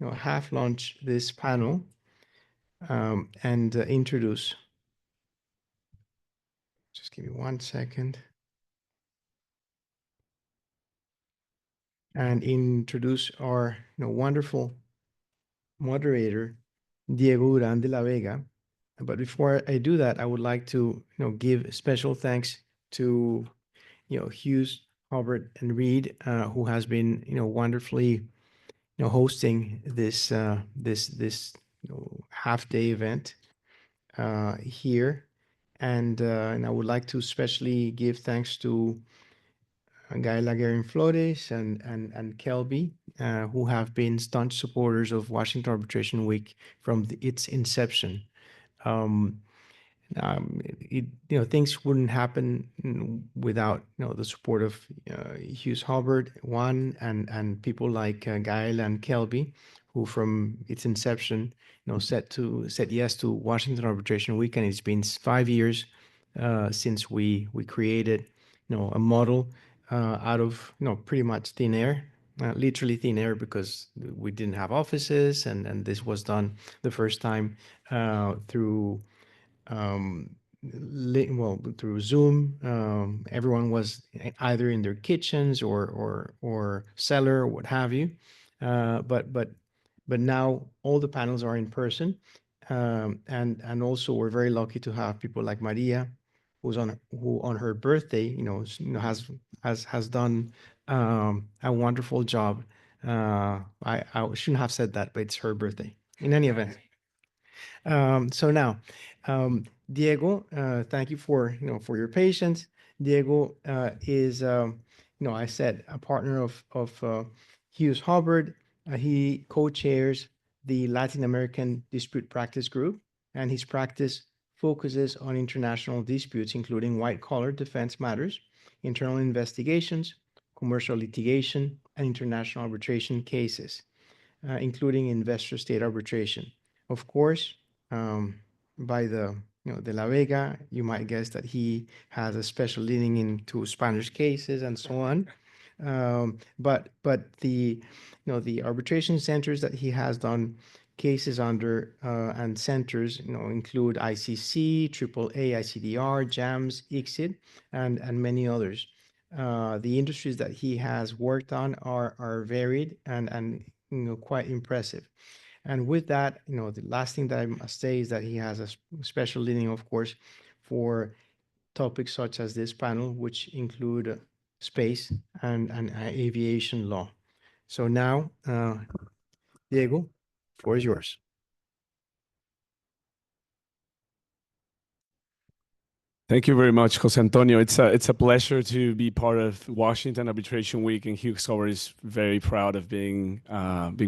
half launch this panel and introduce. Just give me 1 second. And introduce our wonderful moderator, Diego De la Vega. But before I do that, I would like to give special thanks to Hughes Hubbard and Reed, who has been wonderfully hosting this this half day event here, and I would like to especially give thanks to Guy Laguerre Flores and Kelby, who have been staunch supporters of Washington Arbitration Week from its inception. Um, things wouldn't happen without the support of Hughes Hubbard, one, and people like Gael and Kelby, who from its inception said yes to Washington Arbitration Week, and it's been 5 years since we created a model out of pretty much thin air. Literally thin air, because we didn't have offices, and this was done the first time through through Zoom. Everyone was either in their kitchens or cellar or what have you. But now all the panels are in person, and also we're very lucky to have people like Maria, who on her birthday, has done a wonderful job. I shouldn't have said that, but it's her birthday. In any event. So now, Diego, thank you for for your patience. Diego is I said, a partner of Hughes Hubbard. He co-chairs the Latin American Dispute Practice Group, and his practice focuses on international disputes, including white-collar defense matters, internal investigations, commercial litigation, and international arbitration cases, including investor-state arbitration. Of course, by the De la Vega, you might guess that he has a special leaning into Spanish cases and so on. But the the arbitration centers that he has done cases under and centers include ICC, AAA, ICDR, JAMS, ICSID, and many others. The industries that he has worked on are varied and quite impressive. And with that, the last thing that I must say is that he has a special leaning, of course, for topics such as this panel, which include space and aviation law. So now, Diego, floor is yours. Thank you very much, Jose Antonio. It's a pleasure to be part of Washington Arbitration Week, and Hughes Hubbard is very proud of being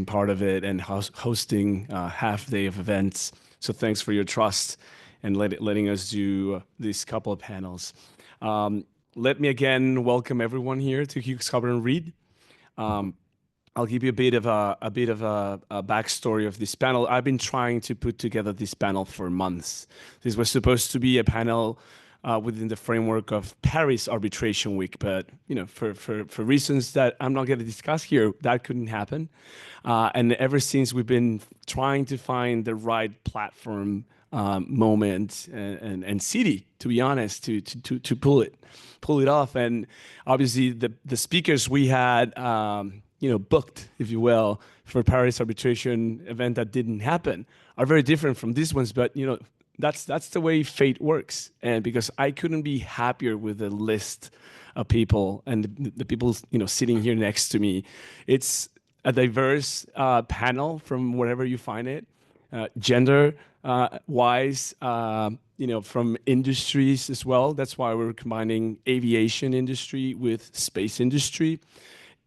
part of it and hosting half day of events. So thanks for your trust and letting us do these couple of panels. Let me again welcome everyone here to Hughes Hubbard and Reed. I'll give you a bit of a backstory of this panel. I've been trying to put together this panel for months. This was supposed to be a panel within the framework of Paris Arbitration Week, but for reasons that I'm not going to discuss here, that couldn't happen. And ever since, we've been trying to find the right platform, moment, and city, to be honest, to pull it off. And obviously, the speakers we had, booked, if you will, for Paris arbitration event that didn't happen are very different from these ones, but that's the way fate works. And because I couldn't be happier with the list of people and the people sitting here next to me. It's a diverse panel from wherever you find it, gender wise, from industries as well. That's why we're combining aviation industry with space industry,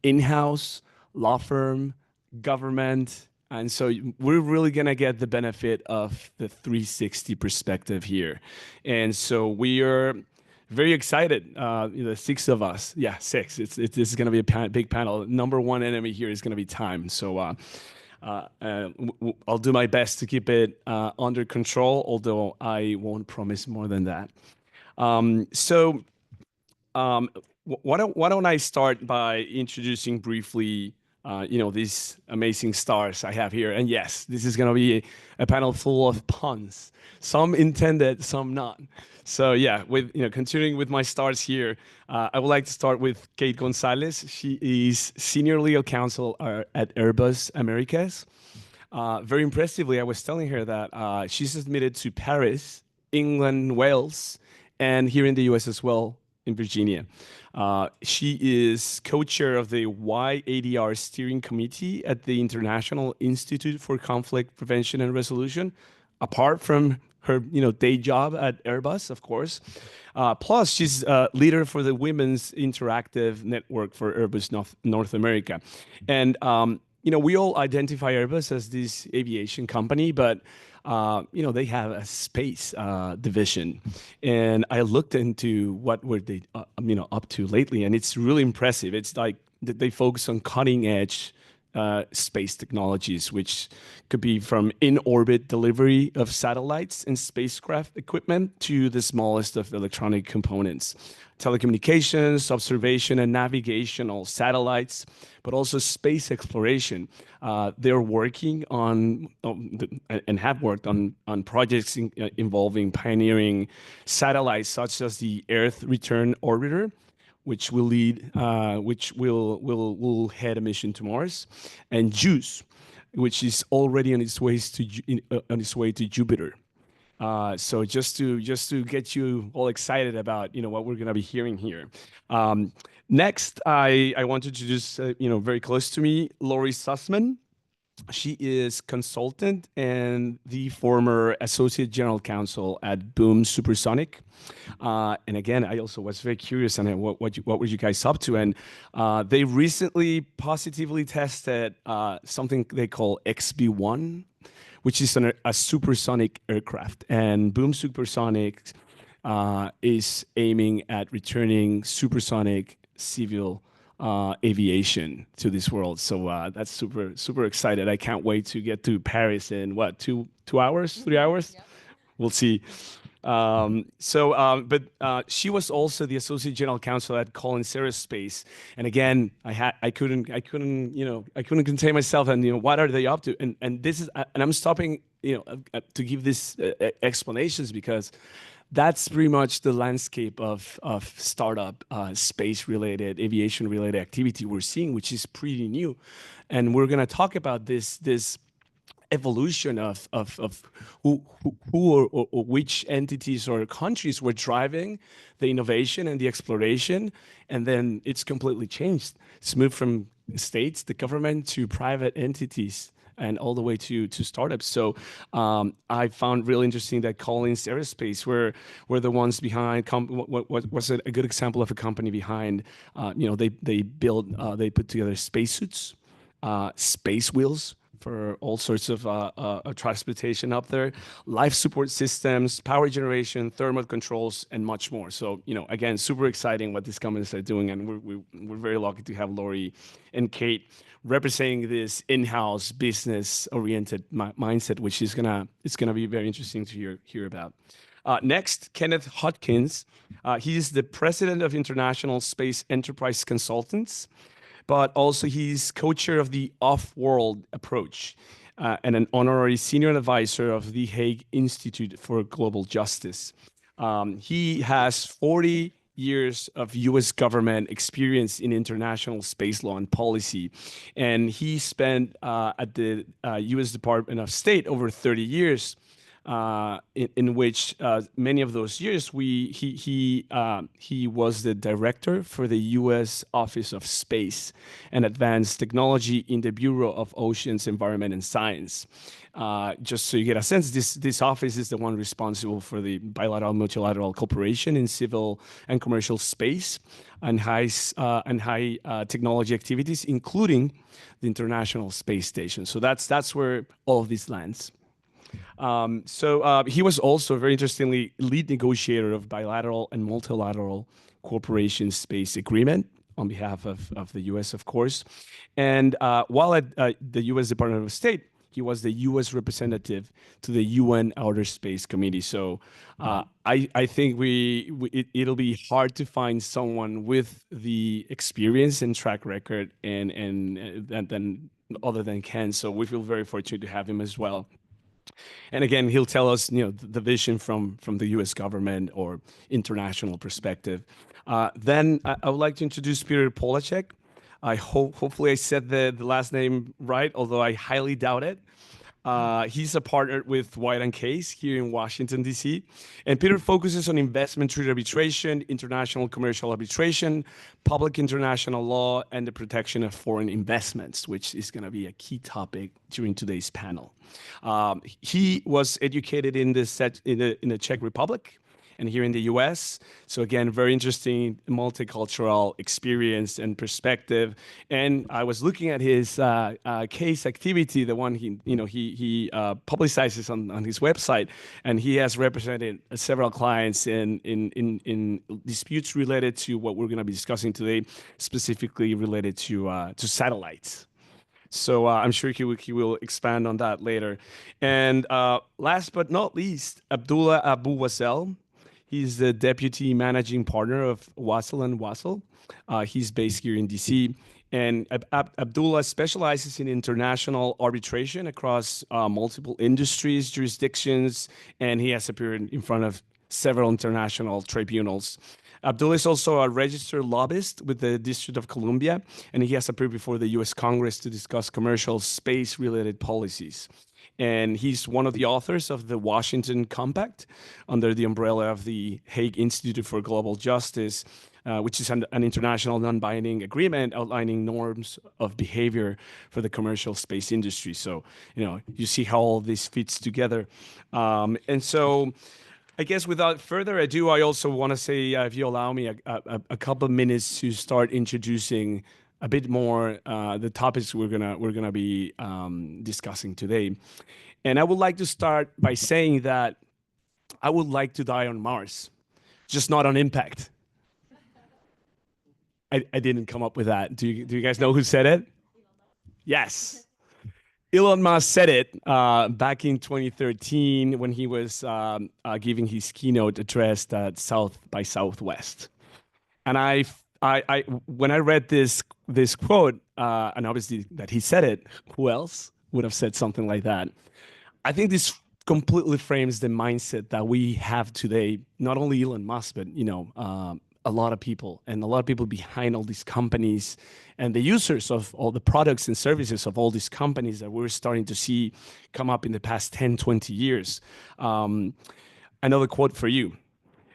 in-house, law firm, government. And so we're really going to get the benefit of the 360 perspective here. And so we are very excited, the six of us. Yeah, six. This is going to be a big panel. Number one enemy here is going to be time. So I'll do my best to keep it under control, although I won't promise more than that. Why don't I start by introducing briefly these amazing stars I have here. And yes, this is going to be a panel full of puns, some intended, some not. So yeah, with continuing with my stars here, I would like to start with Kate Gonzales. She is senior legal counsel at Airbus Americas. Very impressively, I was telling her that she's admitted to Paris, England, Wales, and here in the US as well, in Virginia. She is co-chair of the YADR steering committee at the International Institute for Conflict Prevention and Resolution, apart from her day job at Airbus, of course. Plus, she's leader for the Women's Interactive Network for Airbus North America. And we all identify Airbus as this aviation company, but they have a space division, and I looked into what were they, up to lately, and it's really impressive. It's like they focus on cutting edge space technologies, which could be from in-orbit delivery of satellites and spacecraft equipment to the smallest of electronic components, telecommunications, observation and navigational satellites, but also space exploration. They're working on and have worked on projects involving pioneering satellites such as the Earth Return Orbiter, which will will head a mission to Mars, and JUICE, which is already on its way to Jupiter. So just to get you all excited about what we're gonna be hearing here. Next, I wanted to just very close to me, Lori Sussman. She is consultant and the former associate general counsel at Boom Supersonic. And again, I also was very curious on what were you guys up to? And they recently positively tested something they call XB1, which is a supersonic aircraft. And Boom Supersonic is aiming at returning supersonic civil aviation to this world. So that's super excited. I can't wait to get to Paris in what, 2 hours, 3 hours? Yep. We'll see. But she was also the associate general counsel at Collins Aerospace, and again, I couldn't contain myself. And what are they up to? And this is, and I'm stopping to give this explanations, because that's pretty much the landscape of startup space related, aviation related activity we're seeing, which is pretty new. And we're gonna talk about this evolution of who or which entities or countries were driving the innovation and the exploration, and then it's completely changed. It's moved from states, the government, to private entities, and all the way to startups. So I found really interesting that Collins Aerospace were the ones behind. What was a good example of a company behind? They put together spacesuits, space wheels for all sorts of transportation up there, life support systems, power generation, thermal controls, and much more. So, again, super exciting what these companies are doing, and we're very lucky to have Lori and Kate representing this in-house business-oriented mindset, which is it's gonna be very interesting to hear about. Next, Kenneth Hopkins. He is the president of International Space Enterprise Consultants, but also he's co-chair of the Off-World Approach and an honorary senior advisor of the Hague Institute for Global Justice. He has 40 years of U.S. government experience in international space law and policy, and he spent at the U.S. Department of State over 30 years. In which many of those years he was the director for the U.S. Office of Space and Advanced Technology in the Bureau of Oceans, Environment, and Science. Just so you get a sense, this office is the one responsible for the bilateral, multilateral cooperation in civil and commercial space and high technology activities, including the International Space Station. So that's where all of this lands. He was also, very interestingly, lead negotiator of bilateral and multilateral cooperation space agreement on behalf of the U.S., of course. And while at the U.S. Department of State, He was the U.S. representative to the UN Outer Space Committee. So I think it'll be hard to find someone with the experience and track record and other than Ken. So we feel very fortunate to have him as well. And again, he'll tell us, the vision from the U.S. government or international perspective. Then I would like to introduce Peter Polacek. Hopefully I said the last name right, although I highly doubt it. He's a partner with White & Case here in Washington, D.C. And Peter focuses on investment treaty arbitration, international commercial arbitration, public international law, and the protection of foreign investments, which is going to be a key topic during today's panel. He was educated in the Czech Republic and here in the US. So again, very interesting multicultural experience and perspective. And I was looking at his case activity, the one he publicizes on his website, and he has represented several clients in disputes related to what we're going to be discussing today, specifically related to satellites. So I'm sure he will expand on that later. And last but not least, Abdullah Abu Wasel. He's the deputy managing partner of Waddle Waddle. He's based here in DC. And Abdullah specializes in international arbitration across multiple industries, jurisdictions, and he has appeared in front of several international tribunals. Abdullah is also a registered lobbyist with the District of Columbia, and he has appeared before the U.S. Congress to discuss commercial space-related policies. And he's one of the authors of the Washington Compact under the umbrella of the Hague Institute for Global Justice, which is an international non-binding agreement outlining norms of behavior for the commercial space industry. So, you see how all this fits together. And so I guess without further ado, I also want to say, if you allow me a couple of minutes to start introducing a bit more the topics we're gonna be discussing today. And I would like to start by saying that I would like to die on Mars, just not on impact. I didn't come up with that. Do you guys know who said it? Yes. Elon Musk said it back in 2013 when he was giving his keynote address at South by Southwest. And when I read this quote, and obviously that he said it, who else would have said something like that? I think this completely frames the mindset that we have today, not only Elon Musk, but a lot of people behind all these companies and the users of all the products and services of all these companies that we're starting to see come up in the past 10, 20 years. Another quote for you.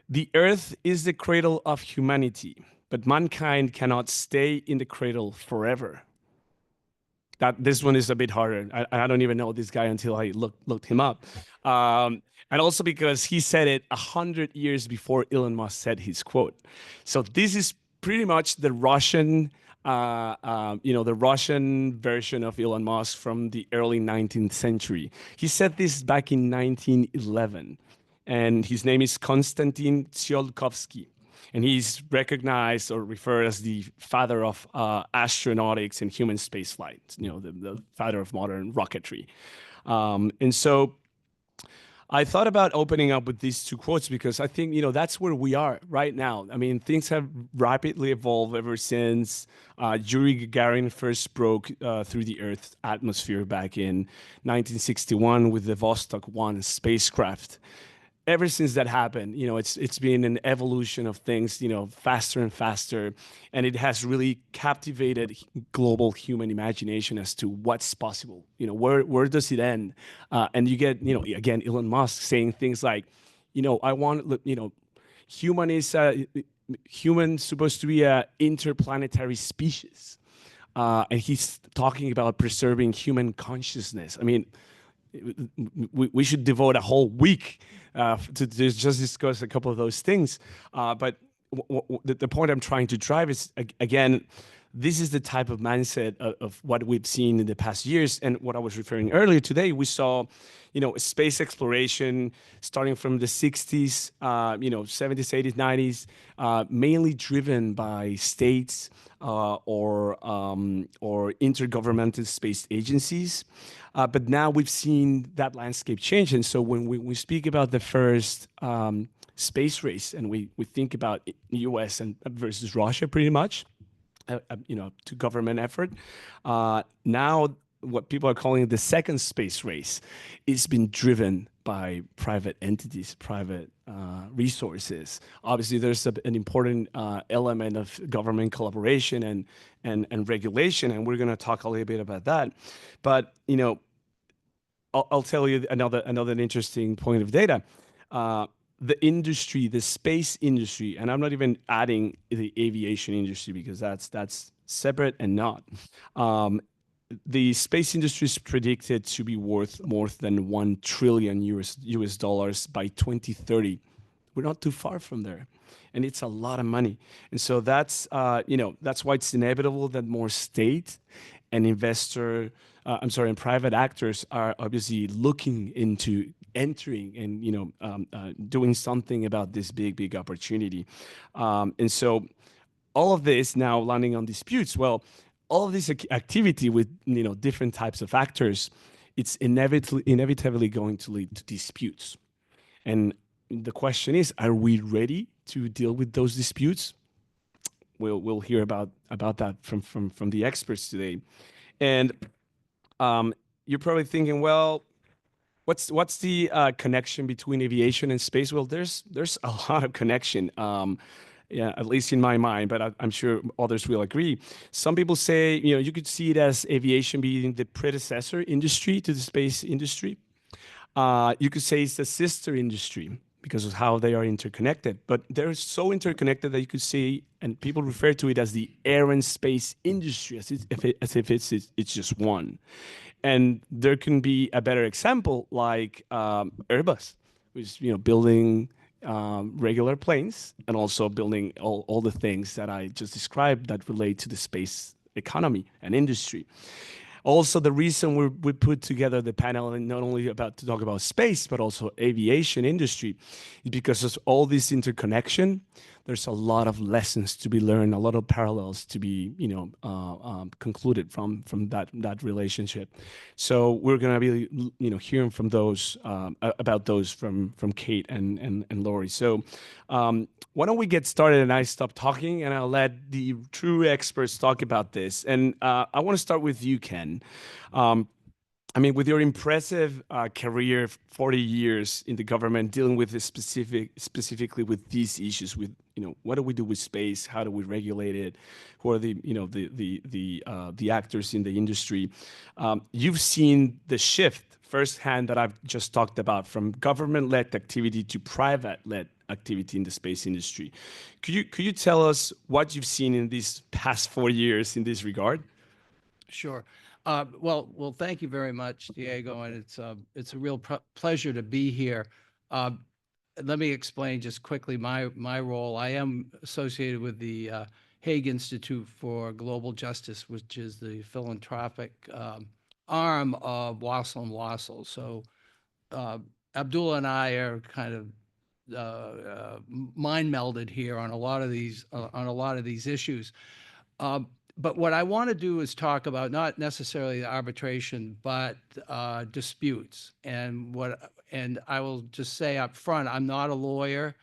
"The earth is the cradle of humanity, but mankind cannot stay in the cradle forever." This one is a bit harder. I don't even know this guy until I looked him up. And also because he said it 100 years before Elon Musk said his quote. So this is pretty much the Russian, the Russian version of Elon Musk from the early 19th century. He said this back in 1911, and his name is Konstantin Tsiolkovsky. And he's recognized or referred as the father of astronautics and human spaceflight, the father of modern rocketry. And so I thought about opening up with these two quotes because I think, that's where we are right now. I mean, things have rapidly evolved ever since Yuri Gagarin first broke through the Earth's atmosphere back in 1961 with the Vostok 1 spacecraft. Ever since that happened, it's been an evolution of things, faster and faster, and it has really captivated global human imagination as to what's possible. Where does it end? And you get, again, Elon Musk saying things like, I want, human supposed to be a interplanetary species, and he's talking about preserving human consciousness. I mean, we should devote a whole week to just discuss a couple of those things. But the point I'm trying to drive is, again, this is the type of mindset of what we've seen in the past years. And what I was referring earlier today, we saw, space exploration starting from the 60s, 70s, 80s, 90s, mainly driven by states or intergovernmental space agencies. But now we've seen that landscape change. And so when we speak about the first space race, and we think about US and versus Russia pretty much, to government effort. Now, what people are calling the second space race is being driven by private entities, private resources. Obviously, there's an important element of government collaboration and regulation, and we're going to talk a little bit about that. But I'll tell you another interesting point of data. The industry, the space industry, and I'm not even adding the aviation industry because that's separate and not. The space industry is predicted to be worth more than $1 trillion US dollars by 2030. We're not too far from there, and it's a lot of money. And so that's why it's inevitable that more state and and private actors are obviously looking into entering and doing something about this big opportunity. And so all of this now landing on disputes. Well, all of this activity with different types of actors, it's inevitably going to lead to disputes. And the question is, are we ready to deal with those disputes? We'll hear about that from the experts today. And you're probably thinking, well, what's the connection between aviation and space? Well, there's a lot of connection, at least in my mind, but I'm sure others will agree. Some people say, you could see it as aviation being the predecessor industry to the space industry. You could say it's the sister industry because of how they are interconnected, but they're so interconnected that you could say, and people refer to it as the air and space industry, as if it's just one. And there can be a better example like Airbus, which is building regular planes and also building all the things that I just described that relate to the space economy and industry. Also, the reason we put together the panel and not only to talk about space, but also aviation industry is because of all this interconnection. There's a lot of lessons to be learned, a lot of parallels to be, concluded from that relationship. So we're going to be, hearing from those about those from Kate and Lori. So why don't we get started and I stop talking and I'll let the true experts talk about this. And I want to start with you, Ken. With your impressive career, 40 years in the government, dealing with this specifically with these issues, with what do we do with space? How do we regulate it? Who are the actors in the industry? You've seen the shift firsthand that I've just talked about, from government-led activity to private-led activity in the space industry. Could you tell us what you've seen in these past 4 years in this regard? Sure. Well, thank you very much, Diego, and it's a real pleasure to be here. Let me explain just quickly my role. I am associated with the Hague Institute for Global Justice, which is the philanthropic arm of Waddle Waddle. So Abdullah and I are kind of mind melded here on a lot of these issues. But what I want to do is talk about not necessarily the arbitration, but disputes. And I will just say up front, I'm not a lawyer.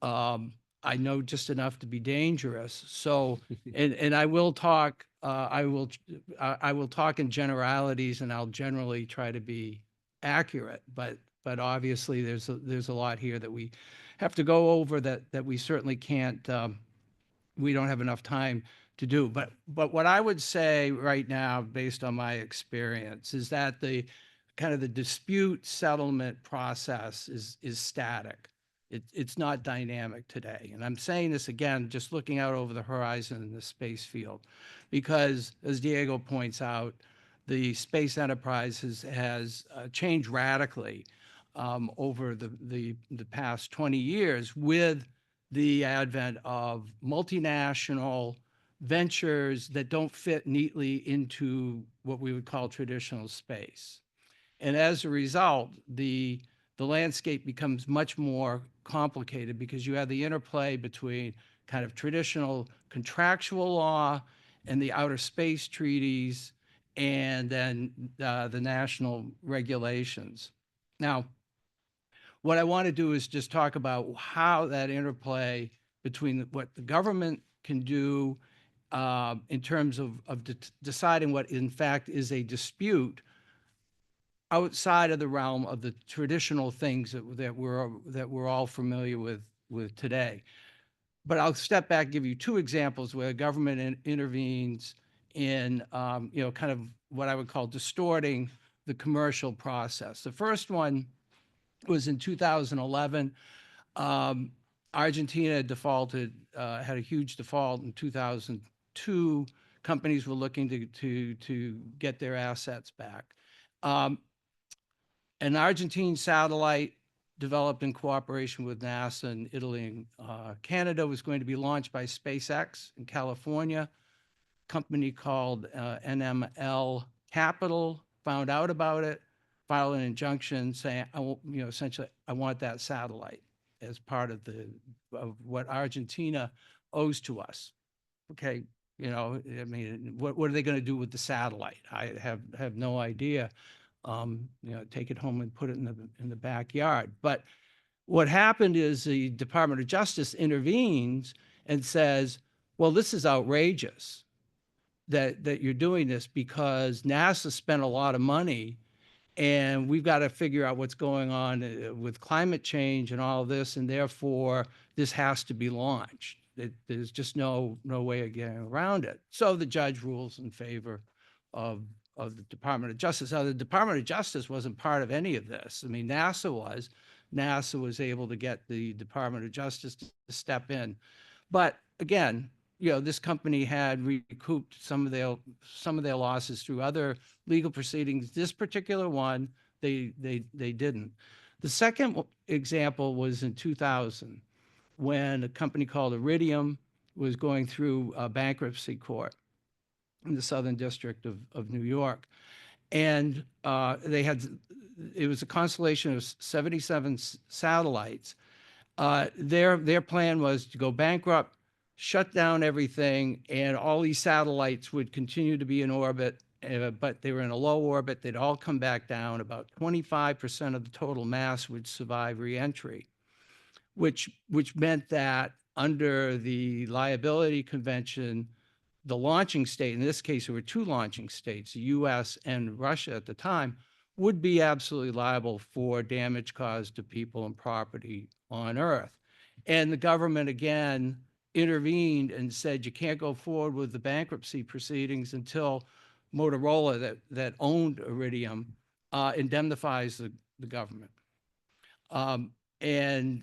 I know just enough to be dangerous. So, and I will talk. I will talk in generalities, and I'll generally try to be accurate. But obviously, there's a lot here that we have to go over that we certainly can't. We don't have enough time to do. But what I would say right now, based on my experience, is that the kind of the dispute settlement process is static. It's not dynamic today. And I'm saying this again, just looking out over the horizon in the space field, because as Diego points out, the space enterprise has changed radically over the past 20 years with the advent of multinational ventures that don't fit neatly into what we would call traditional space. And as a result, the landscape becomes much more complicated because you have the interplay between kind of traditional contractual law and the outer space treaties and then the national regulations. Now, what I want to do is just talk about how that interplay between what the government can do in terms of deciding what in fact is a dispute outside of the realm of the traditional things that we're all familiar with today. But I'll step back, give you two examples where government intervenes in, kind of what I would call distorting the commercial process. The first one was in 2011. Argentina defaulted, had a huge default in 2002. Companies were looking to get their assets back. An Argentine satellite developed in cooperation with NASA and Italy and Canada was going to be launched by SpaceX in California. A company called NML Capital found out about it, filed an injunction saying, essentially, I want that satellite as part of what Argentina owes to us. Okay, I mean, what are they going to do with the satellite? I have no idea. Take it home and put it in the backyard. But what happened is the Department of Justice intervenes and says, well, this is outrageous that you're doing this because NASA spent a lot of money and we've got to figure out what's going on with climate change and all of this, and therefore this has to be launched. There's just no way of getting around it. So the judge rules in favor of the Department of Justice. Now, the Department of Justice wasn't part of any of this. I mean, NASA was. NASA was able to get the Department of Justice to step in. But again, this company had recouped some of their losses through other legal proceedings. This particular one, they didn't. The second example was in 2000 when a company called Iridium was going through a bankruptcy court in the Southern District of New York. And it was a constellation of 77 satellites. Their plan was to go bankrupt, shut down everything, and all these satellites would continue to be in orbit, but they were in a low orbit. They'd all come back down. About 25% of the total mass would survive reentry, which meant that under the liability convention, the launching state, in this case, there were two launching states, the US and Russia at the time, would be absolutely liable for damage caused to people and property on Earth. And the government, again, intervened and said, you can't go forward with the bankruptcy proceedings until Motorola, that owned Iridium, indemnifies the government. And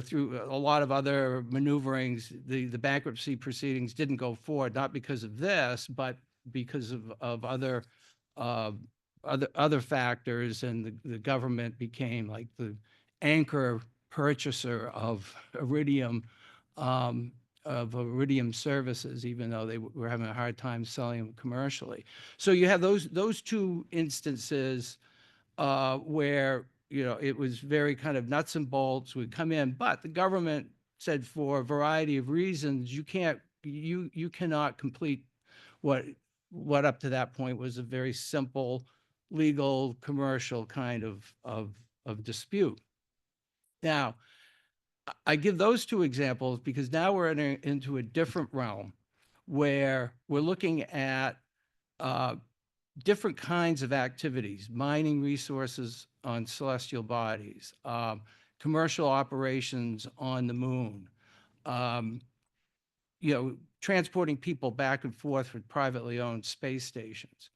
through a lot of other maneuverings, the bankruptcy proceedings didn't go forward, not because of this, but because of other factors, and the government became like the anchor purchaser of Iridium services, even though they were having a hard time selling them commercially. So you have those two instances where it was very kind of nuts and bolts would come in, but the government said for a variety of reasons you cannot complete what up to that point was a very simple legal commercial kind of dispute. Now, I give those two examples because now we're into a different realm where we're looking at different kinds of activities, mining resources on celestial bodies, commercial operations on the moon, transporting people back and forth with privately owned space stations.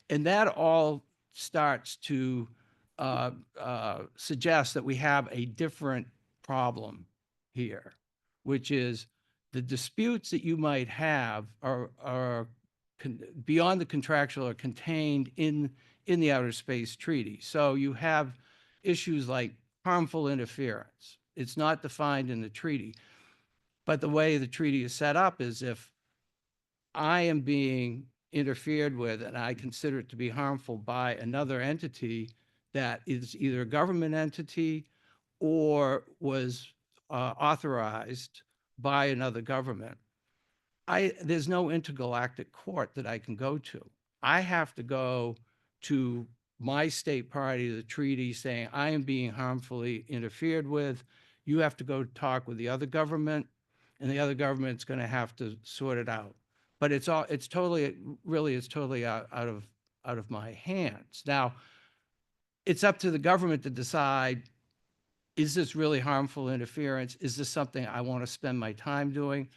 And that all starts to suggest that we have a different problem here, which is the disputes that you might have are beyond the contractual are contained in the Outer Space Treaty. So you have issues like harmful interference. It's not defined in the treaty. But the way the treaty is set up is if I am being interfered with and I consider it to be harmful by another entity that is either a government entity or was authorized by another government, there's no intergalactic court that I can go to. I have to go to my state party to the treaty saying I am being harmfully interfered with. You have to go talk with the other government, and the other government's going to have to sort it out. But it's totally, really, it's totally out of my hands. Now, it's up to the government to decide, is this really harmful interference? Is this something I want to spend my time doing?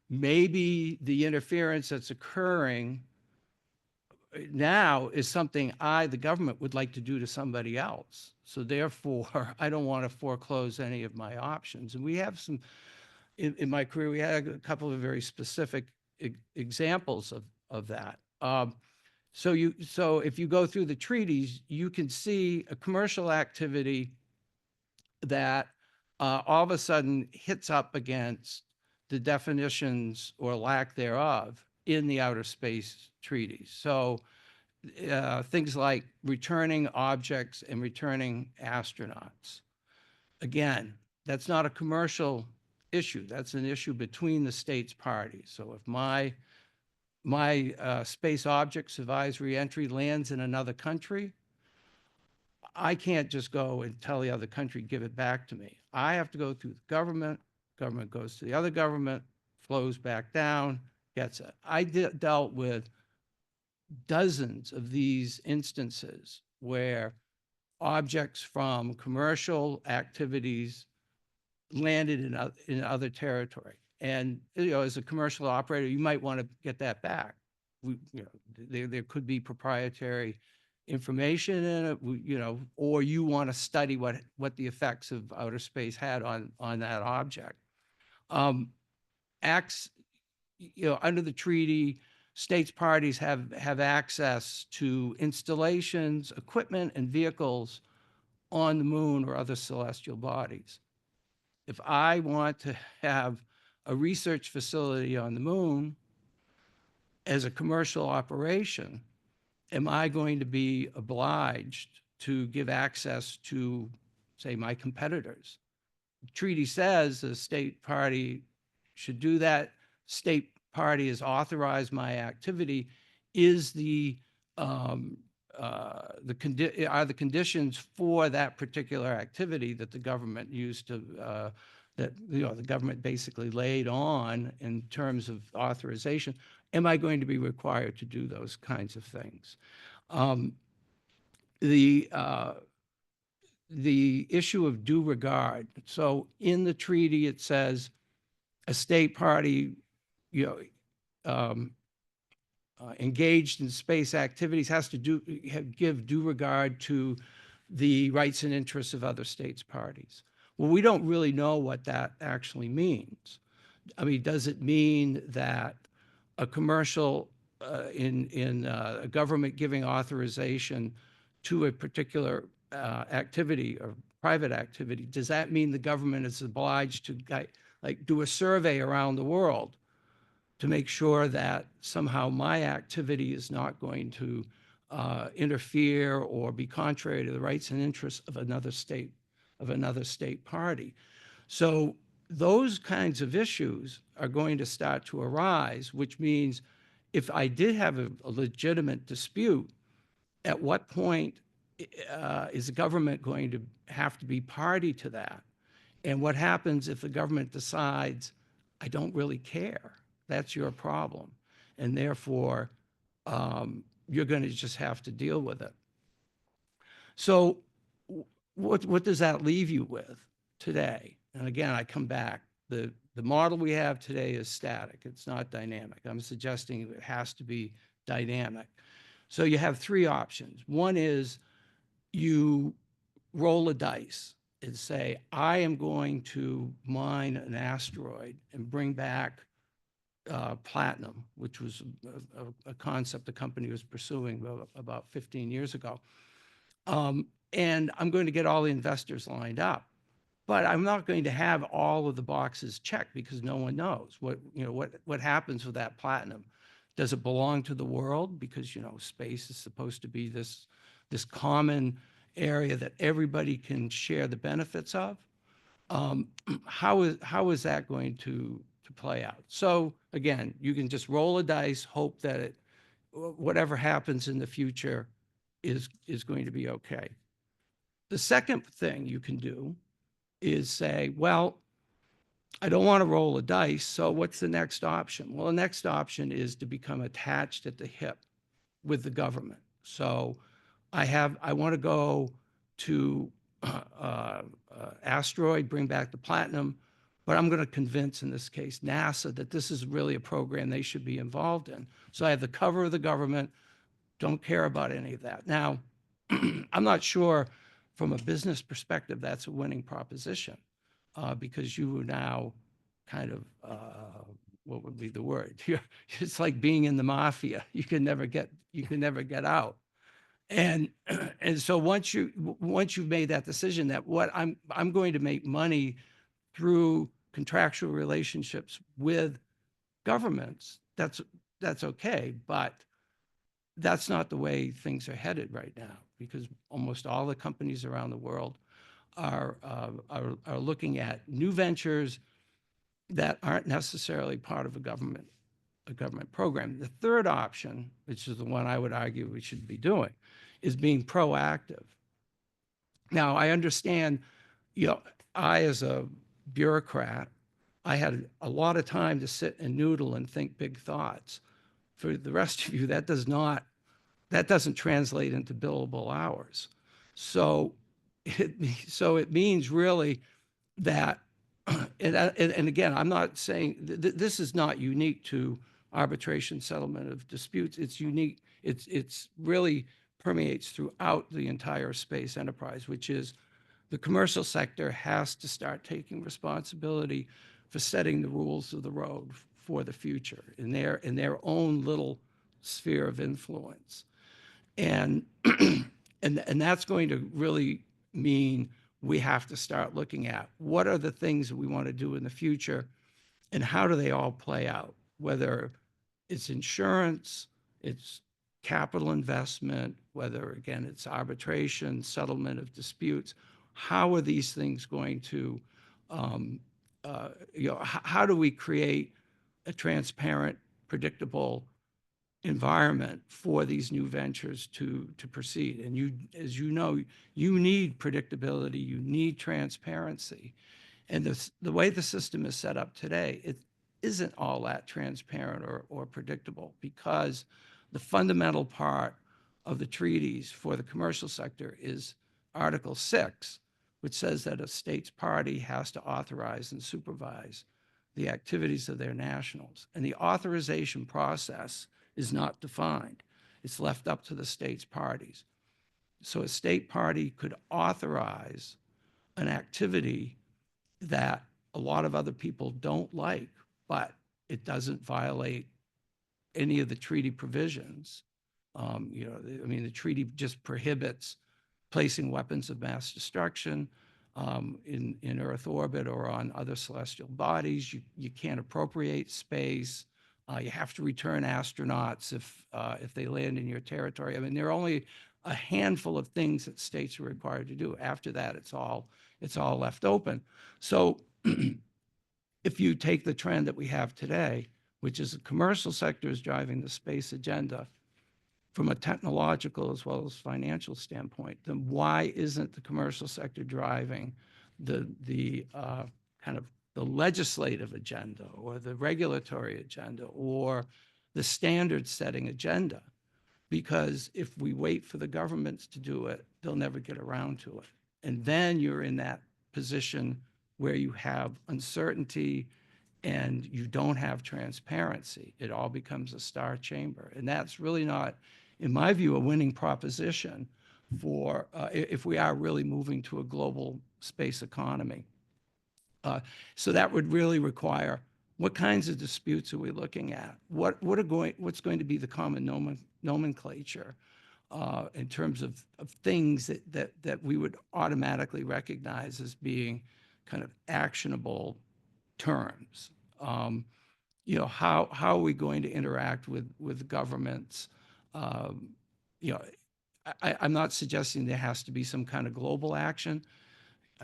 Maybe the interference that's occurring now is something the government, would like to do to somebody else. So therefore, I don't want to foreclose any of my options. And we have some, in my career, we had a couple of very specific examples of that. So if you go through the treaties, you can see a commercial activity that all of a sudden hits up against the definitions or lack thereof in the outer space treaties. So things like returning objects and returning astronauts. Again, that's not a commercial issue. That's an issue between the states parties. So if my space object survives reentry, lands in another country, I can't just go and tell the other country, give it back to me. I have to go through the government goes to the other government, flows back down, gets it. I dealt with dozens of these instances where objects from commercial activities landed in other territory. And as a commercial operator, you might want to get that back. There could be proprietary information in it, or you want to study what the effects of outer space had on that object. Acts, under the treaty, states parties have access to installations, equipment, and vehicles on the moon or other celestial bodies. If I want to have a research facility on the moon as a commercial operation, am I going to be obliged to give access to, say, my competitors? The treaty says the state party should do that. State party has authorized my activity. Are the conditions for that particular activity that the government used to the government basically laid on in terms of authorization? Am I going to be required to do those kinds of things? The issue of due regard. So in the treaty, it says a state party, engaged in space activities has to give due regard to the rights and interests of other states parties. Well, we don't really know what that actually means. I mean, does it mean that a commercial in a government giving authorization to a particular activity or private activity, does that mean the government is obliged to do a survey around the world to make sure that somehow my activity is not going to interfere or be contrary to the rights and interests of another state party? So those kinds of issues are going to start to arise, which means if I did have a legitimate dispute, at what point is the government going to have to be party to that? And what happens if the government decides, I don't really care? That's your problem. And therefore, you're going to just have to deal with it. So what does that leave you with today? And again, I come back. The model we have today is static. It's not dynamic. I'm suggesting it has to be dynamic. So you have three options. One is you roll a dice and say, I am going to mine an asteroid and bring back platinum, which was a concept the company was pursuing about 15 years ago. And I'm going to get all the investors lined up. But I'm not going to have all of the boxes checked because no one knows what happens with that platinum. Does it belong to the world? Because, you know, space is supposed to be this common area that everybody can share the benefits of. How is that going to play out? So again, you can just roll a dice, hope that whatever happens in the future is going to be okay. The second thing you can do is say, well, I don't want to roll a dice, so what's the next option? Well, the next option is to become attached at the hip with the government. So I want to go to asteroid, bring back the platinum, but I'm going to convince, in this case, NASA that this is really a program they should be involved in. So I have the cover of the government, don't care about any of that. Now, I'm not sure from a business perspective that's a winning proposition, because you are now kind of, what would be the word? It's like being in the mafia. You can never get out. And so once you've made that decision that I'm going to make money through contractual relationships with governments, that's okay, but that's not the way things are headed right now, because almost all the companies around the world are looking at new ventures that aren't necessarily part of a government program. The third option, which is the one I would argue we should be doing, is being proactive. Now, I understand, you know, I, as a bureaucrat, I had a lot of time to sit and noodle and think big thoughts. For the rest of you, that doesn't translate into billable hours. So it means really that, and again, I'm not saying this is not unique to arbitration settlement of disputes. It's unique. It's really permeates throughout the entire space enterprise, which is the commercial sector has to start taking responsibility for setting the rules of the road for the future in their own little sphere of influence. And that's going to really mean we have to start looking at what are the things that we want to do in the future and how do they all play out, whether it's insurance, it's capital investment, whether, again, it's arbitration, settlement of disputes. How are these things going to, how do we create a transparent, predictable environment for these new ventures to proceed? And you, as you know, you need predictability, you need transparency. And the way the system is set up today, it isn't all that transparent or predictable, because the fundamental part of the treaties for the commercial sector is Article 6, which says that a state's party has to authorize and supervise the activities of their nationals. And the authorization process is not defined. It's left up to the state's parties. So a state party could authorize an activity that a lot of other people don't like, but it doesn't violate any of the treaty provisions. I mean, the treaty just prohibits placing weapons of mass destruction in Earth orbit or on other celestial bodies. You can't appropriate space. You have to return astronauts if they land in your territory. I mean, there are only a handful of things that states are required to do. After that, it's all left open. So if you take the trend that we have today, which is the commercial sector is driving the space agenda from a technological as well as financial standpoint, then why isn't the commercial sector driving the kind of the legislative agenda or the regulatory agenda or the standard setting agenda? Because if we wait for the governments to do it, they'll never get around to it. And then you're in that position where you have uncertainty and you don't have transparency. It all becomes a star chamber. And that's really not, in my view, a winning proposition for if we are really moving to a global space economy. So that would really require, what kinds of disputes are we looking at? What's going to be the common nomenclature in terms of things that we would automatically recognize as being kind of actionable terms. how are we going to interact with governments? You know, I'm not suggesting there has to be some kind of global action.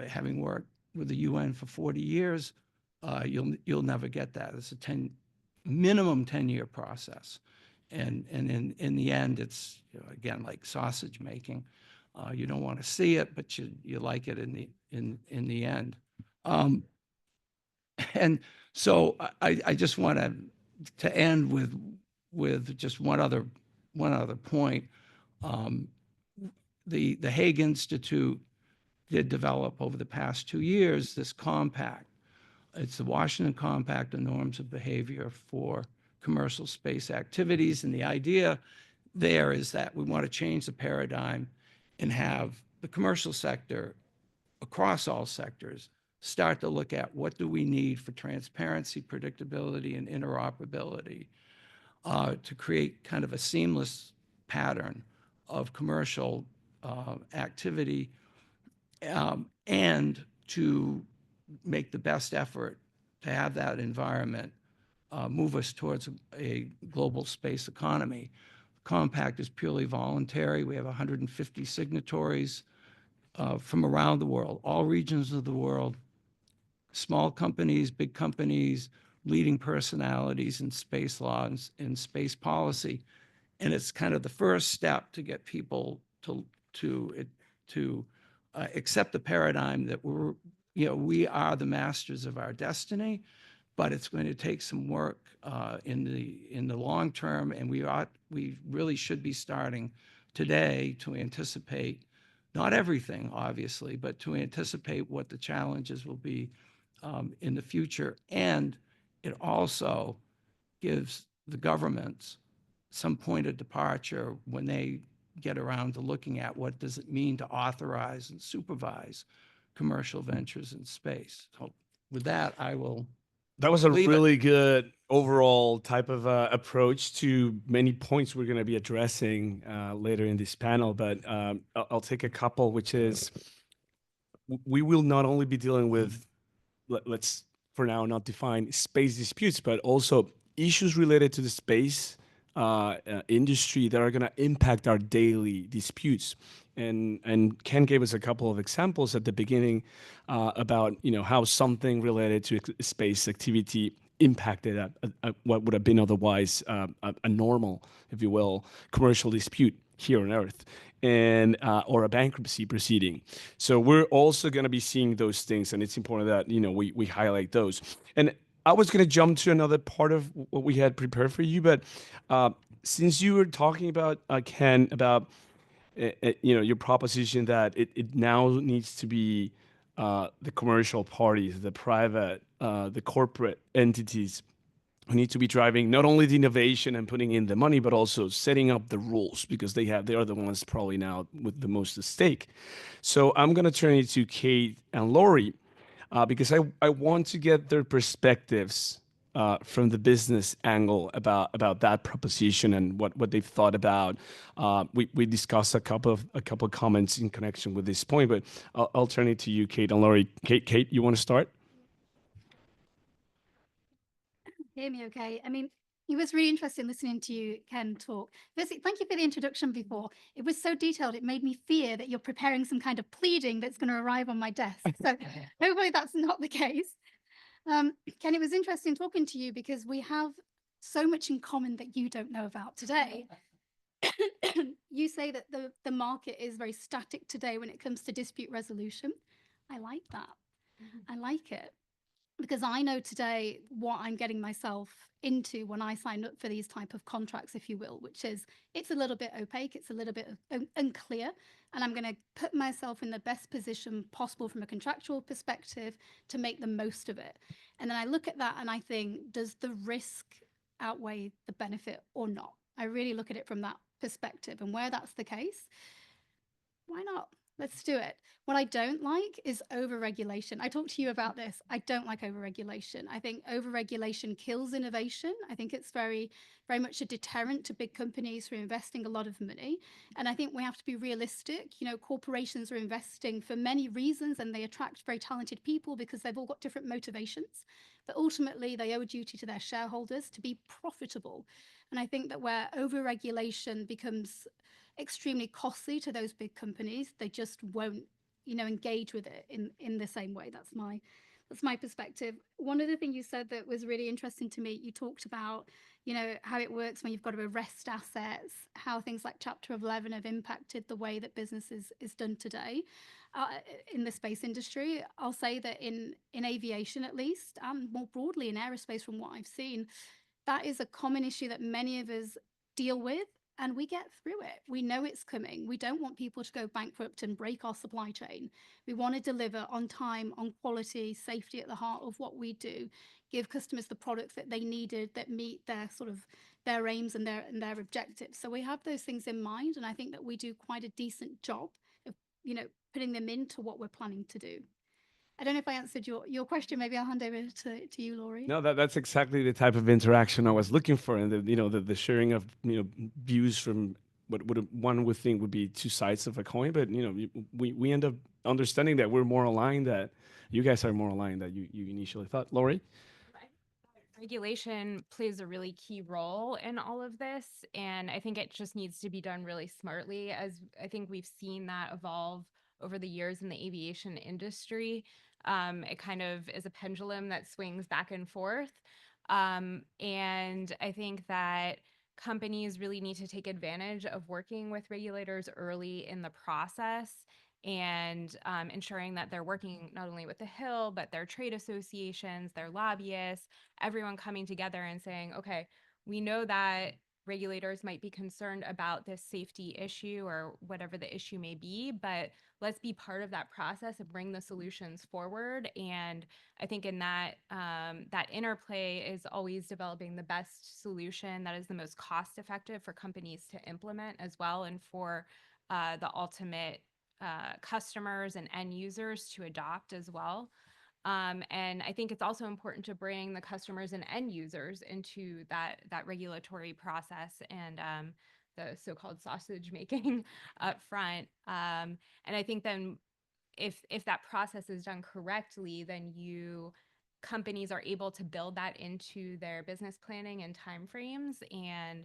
Having worked with the UN for 40 years, you'll never get that. It's a minimum 10-year process. And in the end, it's, again, like sausage making. You don't want to see it, but you like it in the end. And so I just want to end with just one other point. The Hague Institute did develop over the past 2 years this compact. It's the Washington Compact on Norms of Behavior for Commercial Space Activities. And the idea there is that we want to change the paradigm and have the commercial sector across all sectors start to look at what do we need for transparency, predictability, and interoperability to create kind of a seamless pattern of commercial activity and to make the best effort to have that environment move us towards a global space economy. The compact is purely voluntary. We have 150 signatories from around the world, all regions of the world, small companies, big companies, leading personalities in space law and space policy. And it's kind of the first step to get people to accept the paradigm that we are the masters of our destiny, but it's going to take some work in the long term, and we really should be starting today to anticipate not everything, obviously, but to anticipate what the challenges will be in the future. And it also gives the governments some point of departure when they get around to looking at what does it mean to authorize and supervise commercial ventures in space. So with that, I will. That was a leave it. really good overall type of approach to many points we're going to be addressing later in this panel, but I'll take a couple, which is we will not only be dealing with, let's for now not define space disputes, but also issues related to the space industry that are going to impact our daily disputes. And Ken gave us a couple of examples at the beginning about how something related to space activity impacted what would have been otherwise a normal, if you will, commercial dispute here on Earth, and or a bankruptcy proceeding. So we're also going to be seeing those things, and it's important that we highlight those. And I was going to jump to another part of what we had prepared for you, but since you were talking about Ken about your proposition that it now needs to be the commercial parties, the private, the corporate entities who need to be driving not only the innovation and putting in the money, but also setting up the rules, because they are the ones probably now with the most at stake. So I'm going to turn it to Kate and Lori because I want to get their perspectives from the business angle about that proposition and what they've thought about. We discussed a couple of comments in connection with this point, but I'll turn it to you, Kate and Lori. Kate, you want to start? Hear me okay? I mean, it was really interesting listening to you, Ken, talk. Firstly, thank you for the introduction before. It was so detailed, it made me fear that you're preparing some kind of pleading that's going to arrive on my desk. So hopefully that's not the case. Ken, it was interesting talking to you because we have so much in common that you don't know about today. You say that the market is very static today when it comes to dispute resolution. I like that. I like it. Because I know today what I'm getting myself into when I sign up for these type of contracts, if you will, which is it's a little bit opaque, it's a little bit unclear, and I'm going to put myself in the best position possible from a contractual perspective to make the most of it. And then I look at that and I think, does the risk outweigh the benefit or not? I really look at it from that perspective, and where that's the case, why not? Let's do it. What I don't like is overregulation. I talked to you about this. I don't like overregulation. I think overregulation kills innovation. I think it's very, very much a deterrent to big companies who are investing a lot of money. And I think we have to be realistic. Corporations are investing for many reasons, and they attract very talented people because they've all got different motivations. but ultimately they owe a duty to their shareholders to be profitable. And I think that where over-regulation becomes extremely costly to those big companies, they just won't, engage with it in the same way. That's my perspective. One other thing you said that was really interesting to me, you talked about, how it works when you've got to arrest assets, how things like Chapter 11 have impacted the way that business is done today in the space industry. I'll say that in aviation, at least, and more broadly in aerospace, from what I've seen, that is a common issue that many of us deal with, and we get through it. We know it's coming. We don't want people to go bankrupt and break our supply chain. We want to deliver on time, on quality, safety at the heart of what we do, give customers the products that they needed that meet their sort of their aims and their objectives. So we have those things in mind, and I think that we do quite a decent job of, putting them into what we're planning to do. I don't know if I answered your question. Maybe I'll hand over to you, Laurie. No, that's exactly the type of interaction I was looking for, and the sharing of views from what one would think would be two sides of a coin, but we end up understanding that we're more aligned, that you guys are more aligned than you initially thought. Laurie? Regulation plays a really key role in all of this, and I think it just needs to be done really smartly, as I think we've seen that evolve over the years in the aviation industry. It kind of is a pendulum that swings back and forth. And I think that companies really need to take advantage of working with regulators early in the process and ensuring that they're working not only with the Hill, but their trade associations, their lobbyists, everyone coming together and saying, okay, we know that regulators might be concerned about this safety issue or whatever the issue may be, but let's be part of that process and bring the solutions forward. And I think in that that interplay is always developing the best solution that is the most cost effective for companies to implement as well, and for the ultimate customers and end users to adopt as well. And I think it's also important to bring the customers and end users into that regulatory process and the so-called sausage making up front. And I think then if that process is done correctly, then companies are able to build that into their business planning and timeframes, and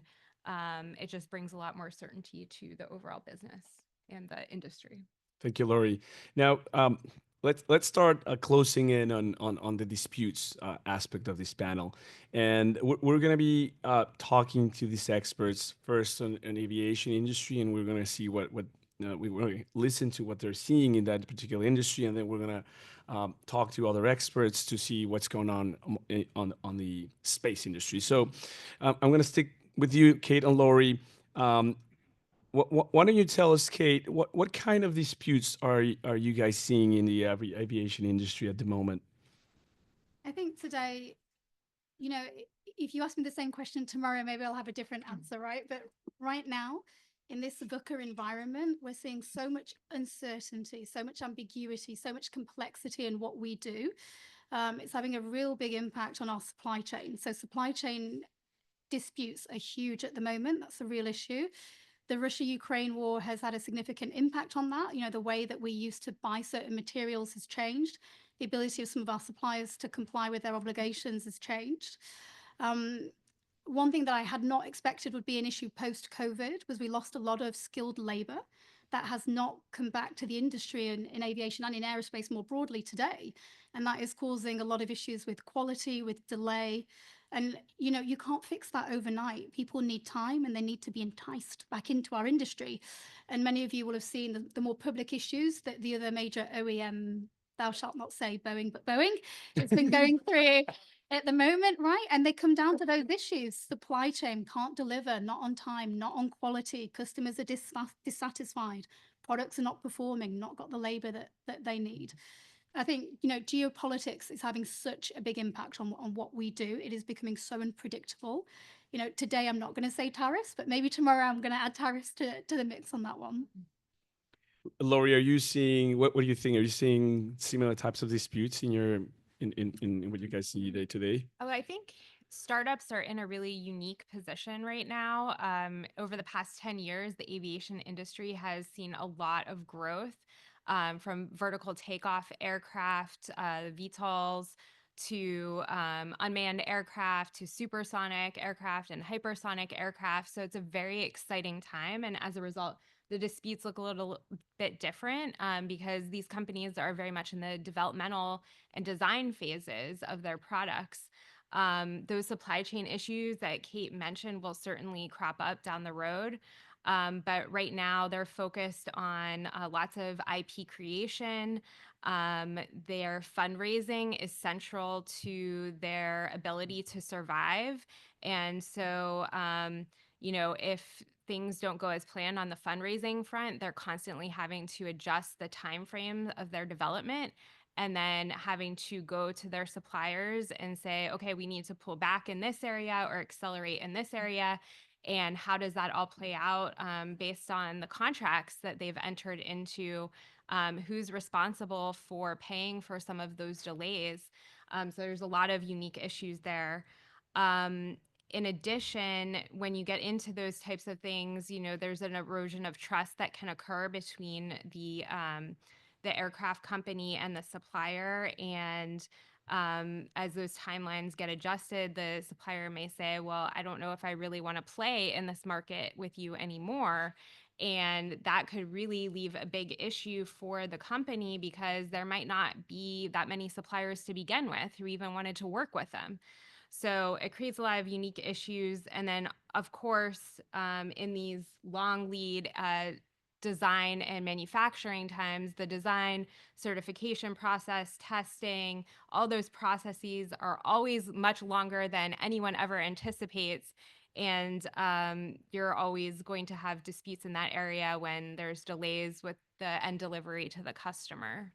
it just brings a lot more certainty to the overall business and the industry. Thank you, Laurie. Now, let's start closing in on the disputes aspect of this panel, and we're going to be talking to these experts first on aviation industry, and we're going to see what we're going to listen to what they're seeing in that particular industry, and then we're going to talk to other experts to see what's going on the space industry. So I'm going to stick with you, Kate and Laurie. Why don't you tell us, Kate, what kind of disputes are you guys seeing in the aviation industry at the moment? I think today, if you ask me the same question tomorrow, maybe I'll have a different answer, right? But right now, in this VUCA environment, we're seeing so much uncertainty, so much ambiguity, so much complexity in what we do. It's having a real big impact on our supply chain. So supply chain disputes are huge at the moment. That's a real issue. The Russia-Ukraine war has had a significant impact on that. The way that we used to buy certain materials has changed. The ability of some of our suppliers to comply with their obligations has changed. One thing that I had not expected would be an issue post-COVID was we lost a lot of skilled labor that has not come back to the industry in aviation and in aerospace more broadly today. And that is causing a lot of issues with quality, with delay. And, you can't fix that overnight. People need time and they need to be enticed back into our industry. And many of you will have seen the more public issues that the other major OEM, thou shalt not say Boeing, but Boeing, has been going through at the moment, right? And they come down to those issues. Supply chain can't deliver, not on time, not on quality. Customers are dissatisfied. Products are not performing, not got the labor that they need. I think, geopolitics is having such a big impact on what we do. It is becoming so unpredictable. Today I'm not going to say tariffs, but maybe tomorrow I'm going to add tariffs to the mix on that one. Laurie, are you seeing, what do you think? Are you seeing similar types of disputes in what you guys see day to day? Oh, I think startups are in a really unique position right now. Over the past 10 years, the aviation industry has seen a lot of growth. From vertical takeoff aircraft, VTOLs, to unmanned aircraft, to supersonic aircraft and hypersonic aircraft. So it's a very exciting time. And as a result, the disputes look a little bit different because these companies are very much in the developmental and design phases of their products. Those supply chain issues that Kate mentioned will certainly crop up down the road. But right now, they're focused on lots of IP creation. Their fundraising is central to their ability to survive. And so, if things don't go as planned on the fundraising front, they're constantly having to adjust the time frame of their development and then having to go to their suppliers and say, okay, we need to pull back in this area or accelerate in this area. And how does that all play out based on the contracts that they've entered into? Who's responsible for paying for some of those delays? So there's a lot of unique issues there. In addition, when you get into those types of things, there's an erosion of trust that can occur between the aircraft company and the supplier. And as those timelines get adjusted, the supplier may say, well, I don't know if I really want to play in this market with you anymore. And that could really leave a big issue for the company because there might not be that many suppliers to begin with who even wanted to work with them. So it creates a lot of unique issues. And then, of course, in these long lead design and manufacturing times, the design, certification process, testing, all those processes are always much longer than anyone ever anticipates. And you're always going to have disputes in that area when there's delays with the end delivery to the customer.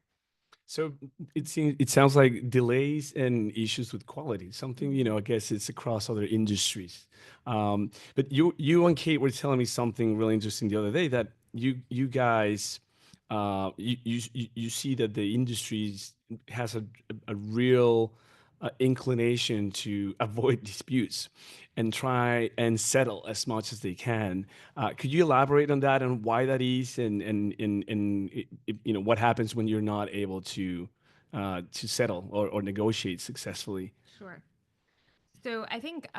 So it sounds like delays and issues with quality, something, I guess it's across other industries. But you and Kate were telling me something really interesting the other day, that you guys, you see that the industry has a real inclination to avoid disputes and try and settle as much as they can. Could you elaborate on that and why that is, and what happens when you're not able to settle or negotiate successfully? Sure. So I think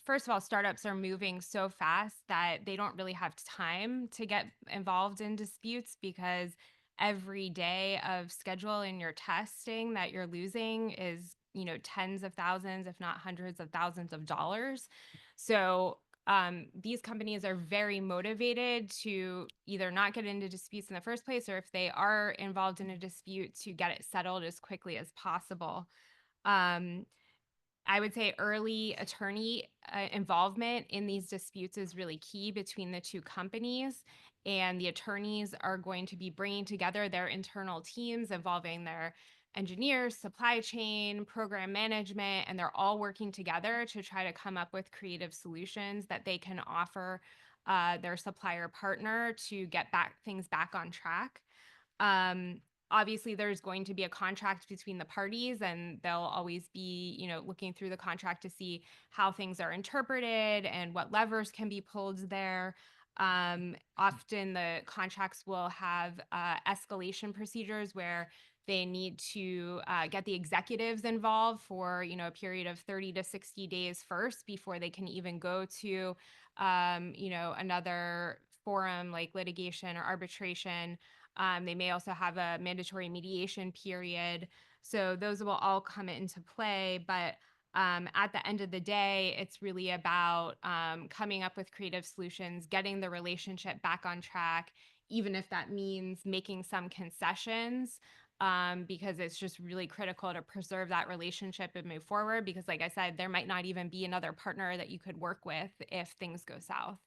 first of all, startups are moving so fast that they don't really have time to get involved in disputes because every day of schedule in your testing that you're losing is, tens of thousands, if not hundreds of thousands of dollars. So these companies are very motivated to either not get into disputes in the first place, or if they are involved in a dispute, to get it settled as quickly as possible. I would say early attorney involvement in these disputes is really key between the two companies. And the attorneys are going to be bringing together their internal teams involving their engineers, supply chain, program management, and they're all working together to try to come up with creative solutions that they can offer their supplier partner to get things back on track. Obviously, there's going to be a contract between the parties, and they'll always be, looking through the contract to see how things are interpreted and what levers can be pulled there. Often the contracts will have escalation procedures where they need to get the executives involved for, a period of 30 to 60 days first before they can even go to, another forum like litigation or arbitration. They may also have a mandatory mediation period. So those will all come into play. But at the end of the day, it's really about coming up with creative solutions, getting the relationship back on track, even if that means making some concessions, because it's just really critical to preserve that relationship and move forward. Because like I said, there might not even be another partner that you could work with if things go south.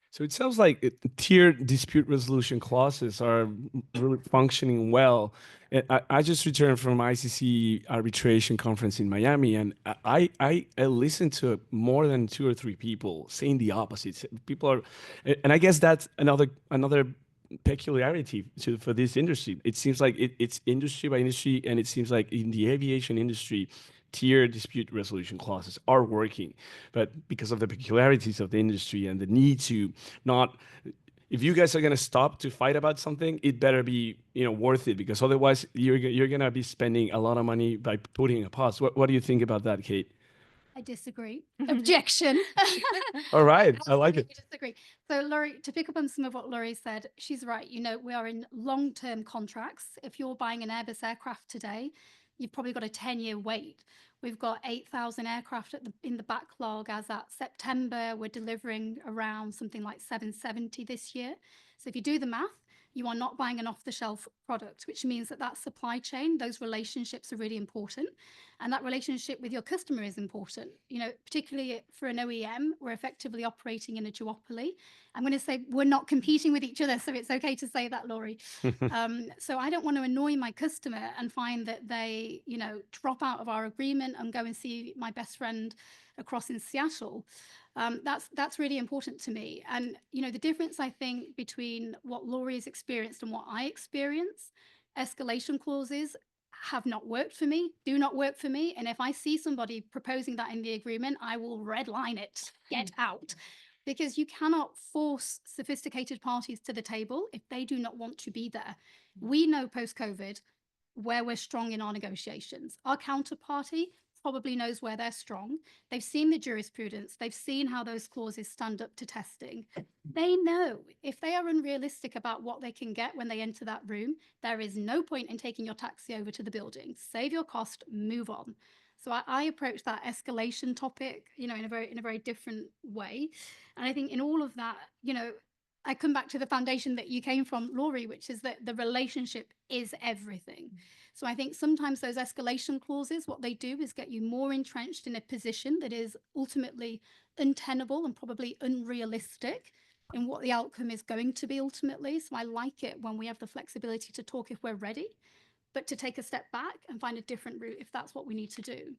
So it sounds like tiered dispute resolution clauses are really functioning well. And I just returned from ICC arbitration conference in Miami, and I listened to more than 2 or 3 people saying the opposite. People are, and I guess that's another peculiarity for this industry. It seems like it's industry by industry, and it seems like in the aviation industry, tier dispute resolution clauses are working, but because of the peculiarities of the industry and the need to not if you guys are going to stop to fight about something, it better be, worth it, because otherwise you're going to be spending a lot of money by putting a pause. What do you think about that, Kate? I disagree. Objection. All right. I like it. Absolutely disagree. So Laurie, to pick up on some of what Laurie said, she's right. We are in long-term contracts. If you're buying an Airbus aircraft today, you've probably got a 10-year wait. We've got 8,000 aircraft in the backlog as at September. We're delivering around something like 770 this year. So if you do the math, you are not buying an off-the-shelf product, which means that supply chain, those relationships are really important. And that relationship with your customer is important. Particularly for an OEM, we're effectively operating in a duopoly. I'm going to say we're not competing with each other, so it's okay to say that, Laurie. So I don't want to annoy my customer and find that they, drop out of our agreement and go and see my best friend across in Seattle. That's really important to me. And, the difference, I think, between what Laurie has experienced and what I experience, escalation clauses have not worked for me, do not work for me. And if I see somebody proposing that in the agreement, I will redline it, get out. Because you cannot force sophisticated parties to the table if they do not want to be there. We know post-COVID where we're strong in our negotiations. Our counterparty probably knows where they're strong. They've seen the jurisprudence. They've seen how those clauses stand up to testing. They know if they are unrealistic about what they can get when they enter that room, there is no point in taking your taxi over to the building. Save your cost, move on. So I approach that escalation topic, in a very different way. And I think in all of that, I come back to the foundation that you came from, Laurie, which is that the relationship is everything. So I think sometimes those escalation clauses, what they do is get you more entrenched in a position that is ultimately untenable and probably unrealistic in what the outcome is going to be ultimately. So I like it when we have the flexibility to talk if we're ready, but to take a step back and find a different route if that's what we need to do.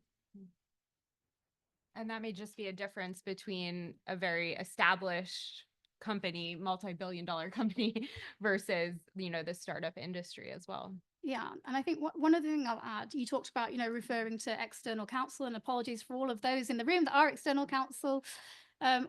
And that may just be a difference between a very established company, multi-billion-dollar company versus, the startup industry as well. Yeah. And I think one other thing I'll add, you talked about, referring to external counsel, and apologies for all of those in the room that are external counsel.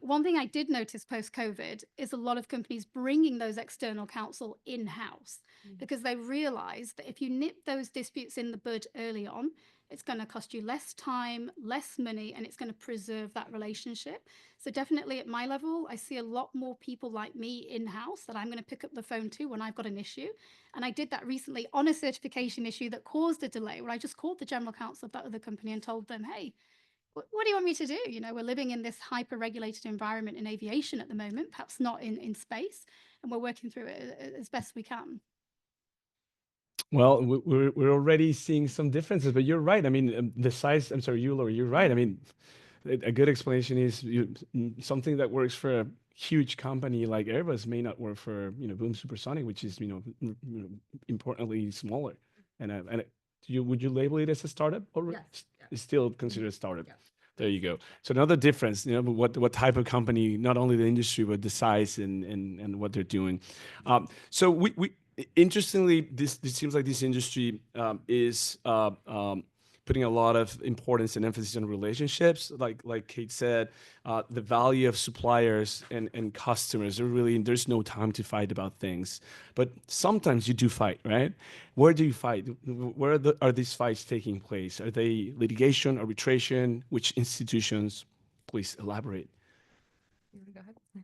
One thing I did notice post-COVID is a lot of companies bringing those external counsel in-house because they realized that if you nip those disputes in the bud early on, it's going to cost you less time, less money, and it's going to preserve that relationship. So definitely at my level, I see a lot more people like me in-house that I'm going to pick up the phone to when I've got an issue. And I did that recently on a certification issue that caused a delay, where I just called the general counsel of that other company and told them, hey, what do you want me to do? We're living in this hyper-regulated environment in aviation at the moment, perhaps not in space, and we're working through it as best we can. Well, we're already seeing some differences, but you're right. I mean, the size, I'm sorry, Laurie, you're right. I mean, a good explanation is something that works for a huge company like Airbus may not work for, Boom Supersonic, which is, importantly smaller. And would you label it as a startup? Or Yes. it's still considered a startup? Yes. There you go. So another difference, what type of company, not only the industry, but the size and what they're doing. So we interestingly, this seems like this industry is putting a lot of importance and emphasis on relationships. Like Kate said, the value of suppliers and customers. There's no time to fight about things, but sometimes you do fight, right? Where do you fight? Where are these fights taking place? Are they litigation, arbitration? Which institutions? Please elaborate. You want to go ahead?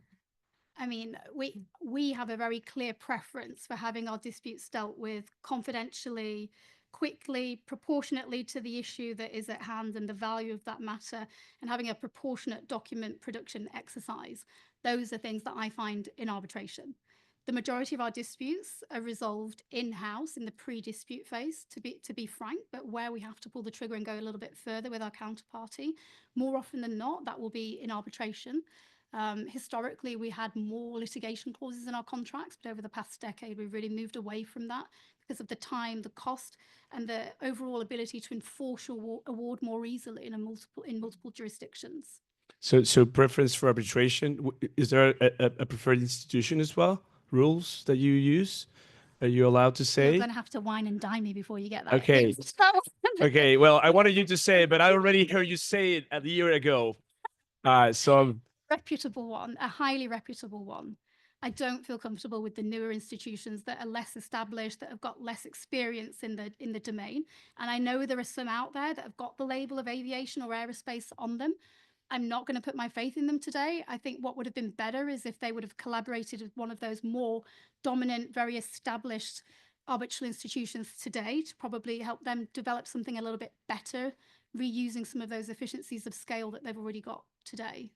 I mean, we have a very clear preference for having our disputes dealt with confidentially, quickly, proportionately to the issue that is at hand and the value of that matter, and having a proportionate document production exercise. Those are things that I find in arbitration. The majority of our disputes are resolved in-house in the pre-dispute phase, to be frank, but where we have to pull the trigger and go a little bit further with our counterparty, more often than not, that will be in arbitration. Historically, we had more litigation clauses in our contracts, but over the past decade, we've really moved away from that because of the time, the cost, and the overall ability to enforce your award more easily in multiple jurisdictions. So preference for arbitration. Is there a preferred institution as well? Rules that you use? Are you allowed to say? You're going to have to wine and dine me before you get that. Okay. Okay. Well, I wanted you to say it, but I already heard you say it a year ago. So reputable one, a highly reputable one. I don't feel comfortable with the newer institutions that are less established, that have got less experience in the domain. And I know there are some out there that have got the label of aviation or aerospace on them. I'm not going to put my faith in them today. I think what would have been better is if they would have collaborated with one of those more dominant, very established arbitral institutions today to probably help them develop something a little bit better, reusing some of those efficiencies of scale that they've already got today.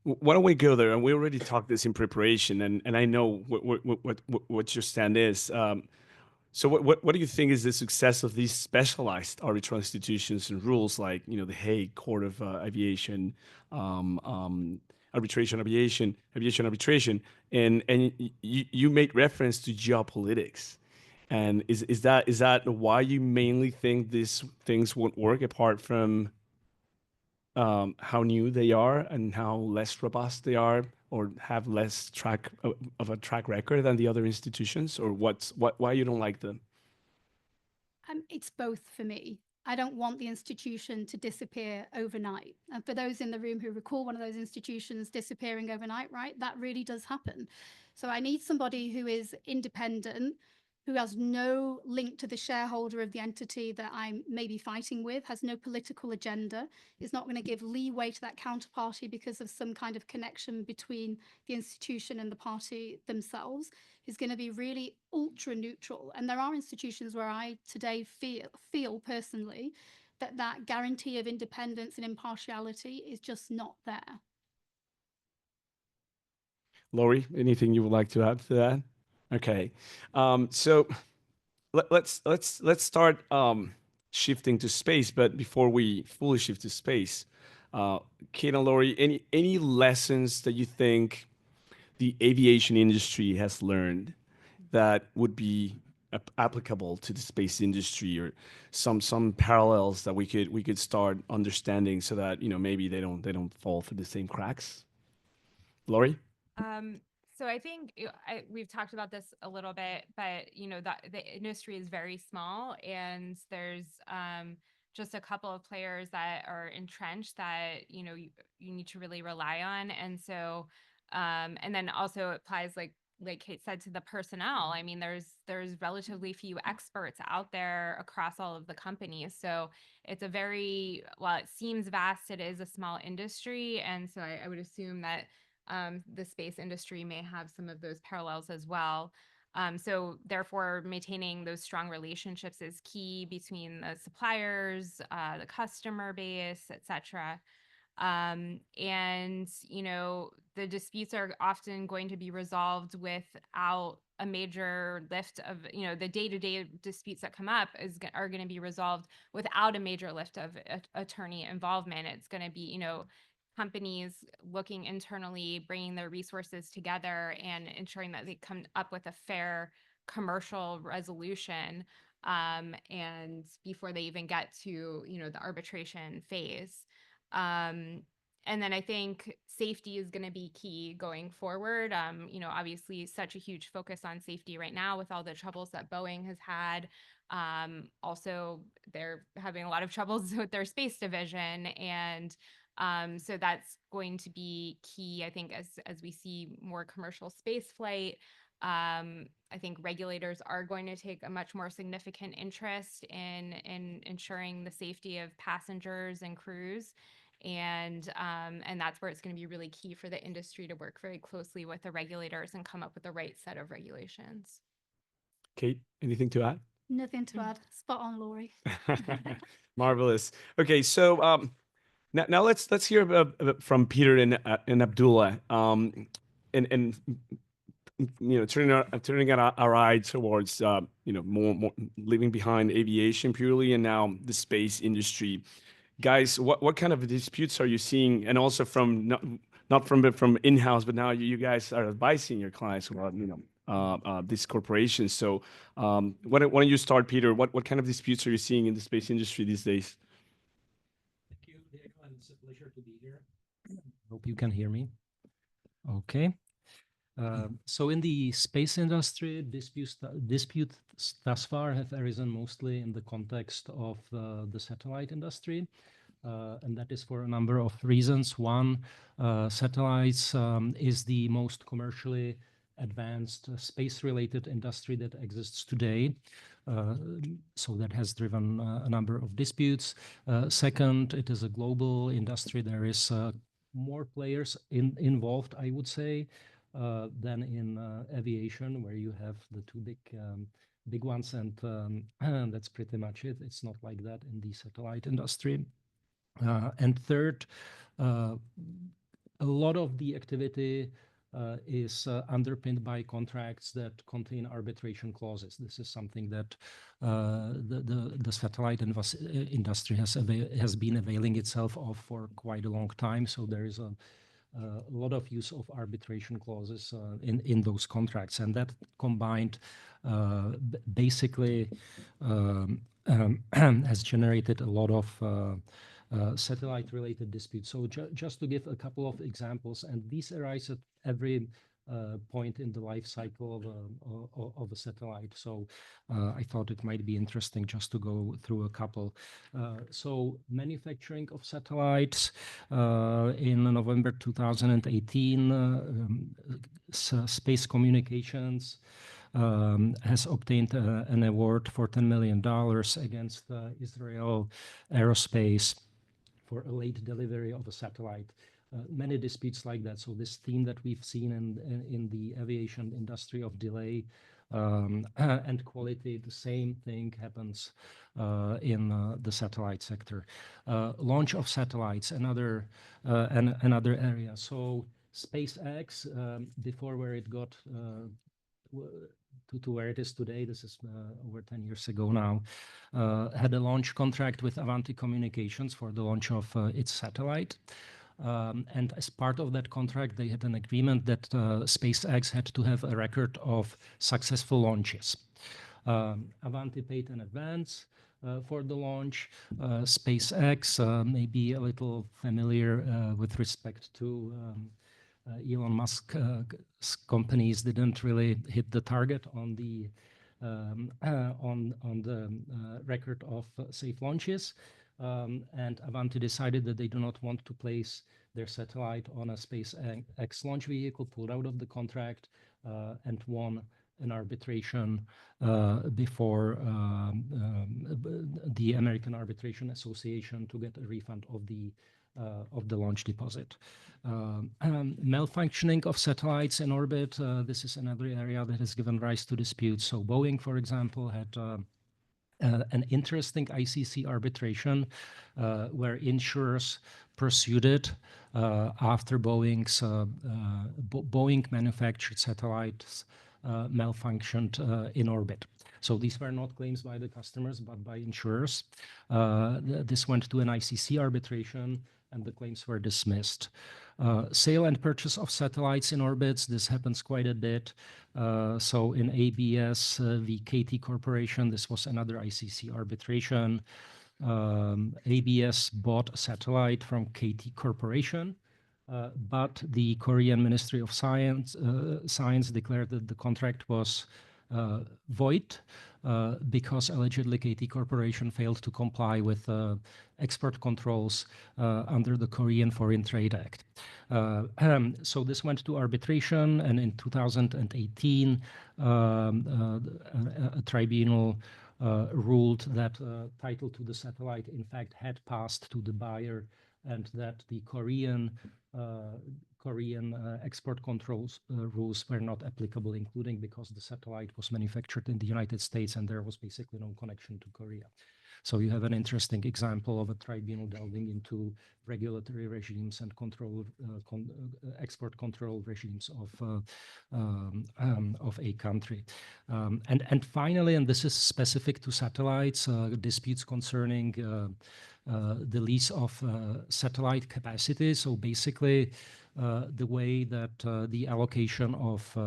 Why don't we go there? And we already talked this in preparation, and I know what your stand is. So what do you think is the success of these specialized arbitral institutions and rules like, you know, the Hague Court of Aviation, aviation arbitration, and you made reference to geopolitics, and is that why you mainly think these things won't work apart from how new they are and how less robust they are, or have less of a track record than the other institutions, or why you don't like them? It's both for me. I don't want the institution to disappear overnight. And for those in the room who recall one of those institutions disappearing overnight, right, that really does happen. So I need somebody who is independent, who has no link to the shareholder of the entity that I'm maybe fighting with, has no political agenda, is not going to give leeway to that counterparty because of some kind of connection between the institution and the party themselves, is going to be really ultra neutral. And there are institutions where I today feel personally that guarantee of independence and impartiality is just not there. Laurie, anything you would like to add to that? Okay, so let's start shifting to space. But before we fully shift to space, Kate and Laurie, any lessons that you think the aviation industry has learned that would be applicable to the space industry, or some parallels that we could start understanding so that, you know, maybe they don't fall through the same cracks? Laurie? So I think we've talked about this a little bit, but you know, the industry is very small, and there's just a couple of players that are entrenched that, you know, you need to really rely on. And so and then also it applies, like Kate said, to the personnel. I mean, there's relatively few experts out there across all of the companies. So it's a very, while it seems vast, it is a small industry. And so I would assume that the space industry may have some of those parallels as well. So therefore, maintaining those strong relationships is key between the suppliers, the customer base, et cetera. And, you know, the disputes are often going to be resolved without a major lift of, you know, the day-to-day disputes that come up are going to be resolved without a major lift of attorney involvement. It's going to be, you know, companies looking internally, bringing their resources together and ensuring that they come up with a fair commercial resolution, and before they even get to, you know, the arbitration phase. And then I think safety is going to be key going forward. You know, obviously such a huge focus on safety right now with all the troubles that Boeing has had. Also, they're having a lot of troubles with their space division, and so that's going to be key, I think, as we see more commercial space flight. I think regulators are going to take a much more significant interest in ensuring the safety of passengers and crews. And that's where it's going to be really key for the industry to work very closely with the regulators and come up with the right set of regulations. Kate, anything to add? Nothing to add. Spot on, Laurie. Marvelous. Okay, so now let's hear about from Peter and Abdullah, and you know, turning our eye towards you know, more leaving behind aviation purely, and now the space industry. Guys, what kind of disputes are you seeing, and also from not from in-house, but now you guys are advising your clients about, you know, these corporations. So why don't you start, Peter? What kind of disputes are you seeing in the space industry these days? Thank you, Diego, and it's a pleasure to be here. Hope you can hear me. Okay. So in the space industry, disputes thus far have arisen mostly in the context of the satellite industry. and that is for a number of reasons. One, satellites is the most commercially advanced space-related industry that exists today. So that has driven a number of disputes. Second, it is a global industry. There is more players involved, I would say, than in aviation, where you have the two big ones, and that's pretty much it. It's not like that in the satellite industry. And third, a lot of the activity is underpinned by contracts that contain arbitration clauses. This is something that the satellite industry has been availing itself of for quite a long time. So there is a lot of use of arbitration clauses in those contracts, and that combined basically has generated a lot of satellite-related disputes. So just to give a couple of examples, and these arise at every point in the life cycle of a satellite. So I thought it might be interesting just to go through a couple. So manufacturing of satellites in November 2018, Space Communications has obtained an award for $10 million against Israel Aerospace for a late delivery of a satellite. Many disputes like that. So this theme that we've seen in the aviation industry of delay and quality, the same thing happens in the satellite sector. Launch of satellites, another area. So SpaceX, before where it got to where it is today, this is over 10 years ago now, had a launch contract with Avanti Communications for the launch of its satellite. And as part of that contract, they had an agreement that SpaceX had to have a record of successful launches. Avanti paid in advance for the launch. SpaceX may be a little familiar with respect to Elon Musk's companies didn't really hit the target on the record of safe launches, and Avanti decided that they do not want to place their satellite on a SpaceX launch vehicle, pulled out of the contract, and won an arbitration before the American Arbitration Association to get a refund of the launch deposit. Malfunctioning of satellites in orbit, this is another area that has given rise to disputes. So Boeing, for example, had an interesting ICC arbitration where insurers pursued it after Boeing manufactured satellites malfunctioned in orbit. So these were not claims by the customers, but by insurers. This went to an ICC arbitration, and the claims were dismissed. Sale and purchase of satellites in orbits, this happens quite a bit. So in ABS, the KT Corporation, this was another ICC arbitration. ABS bought a satellite from KT Corporation, but the Korean Ministry of Science declared that the contract was void because allegedly KT Corporation failed to comply with export controls under the Korean Foreign Trade Act. So this went to arbitration, and in 2018, a tribunal ruled that title to the satellite, in fact, had passed to the buyer, and that the Korean export controls rules were not applicable, including because the satellite was manufactured in the United States and there was basically no connection to Korea. So you have an interesting example of a tribunal delving into regulatory regimes and export control regimes of a country. And finally, and this is specific to satellites, disputes concerning the lease of satellite capacity. So basically, the way that the allocation of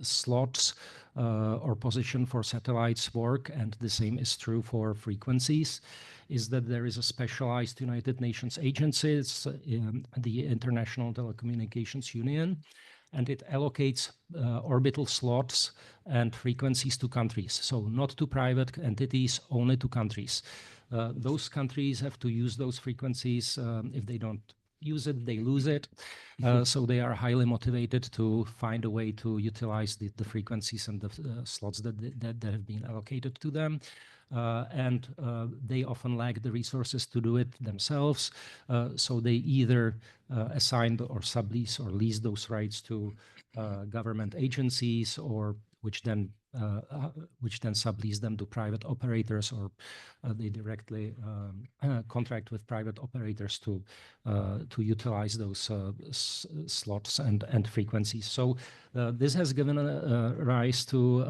slots or position for satellites work, and the same is true for frequencies, is that there is a specialized United Nations agency, it's the International Telecommunications Union, and it allocates orbital slots and frequencies to countries. So not to private entities, only to countries. Those countries have to use those frequencies. If they don't use it, they lose it. So they are highly motivated to find a way to utilize the frequencies and the slots that have been allocated to them. And they often lack the resources to do it themselves. So they either assign or sublease or lease those rights to government agencies, or which then sublease them to private operators, or they directly contract with private operators to utilize those slots and frequencies. So this has given rise to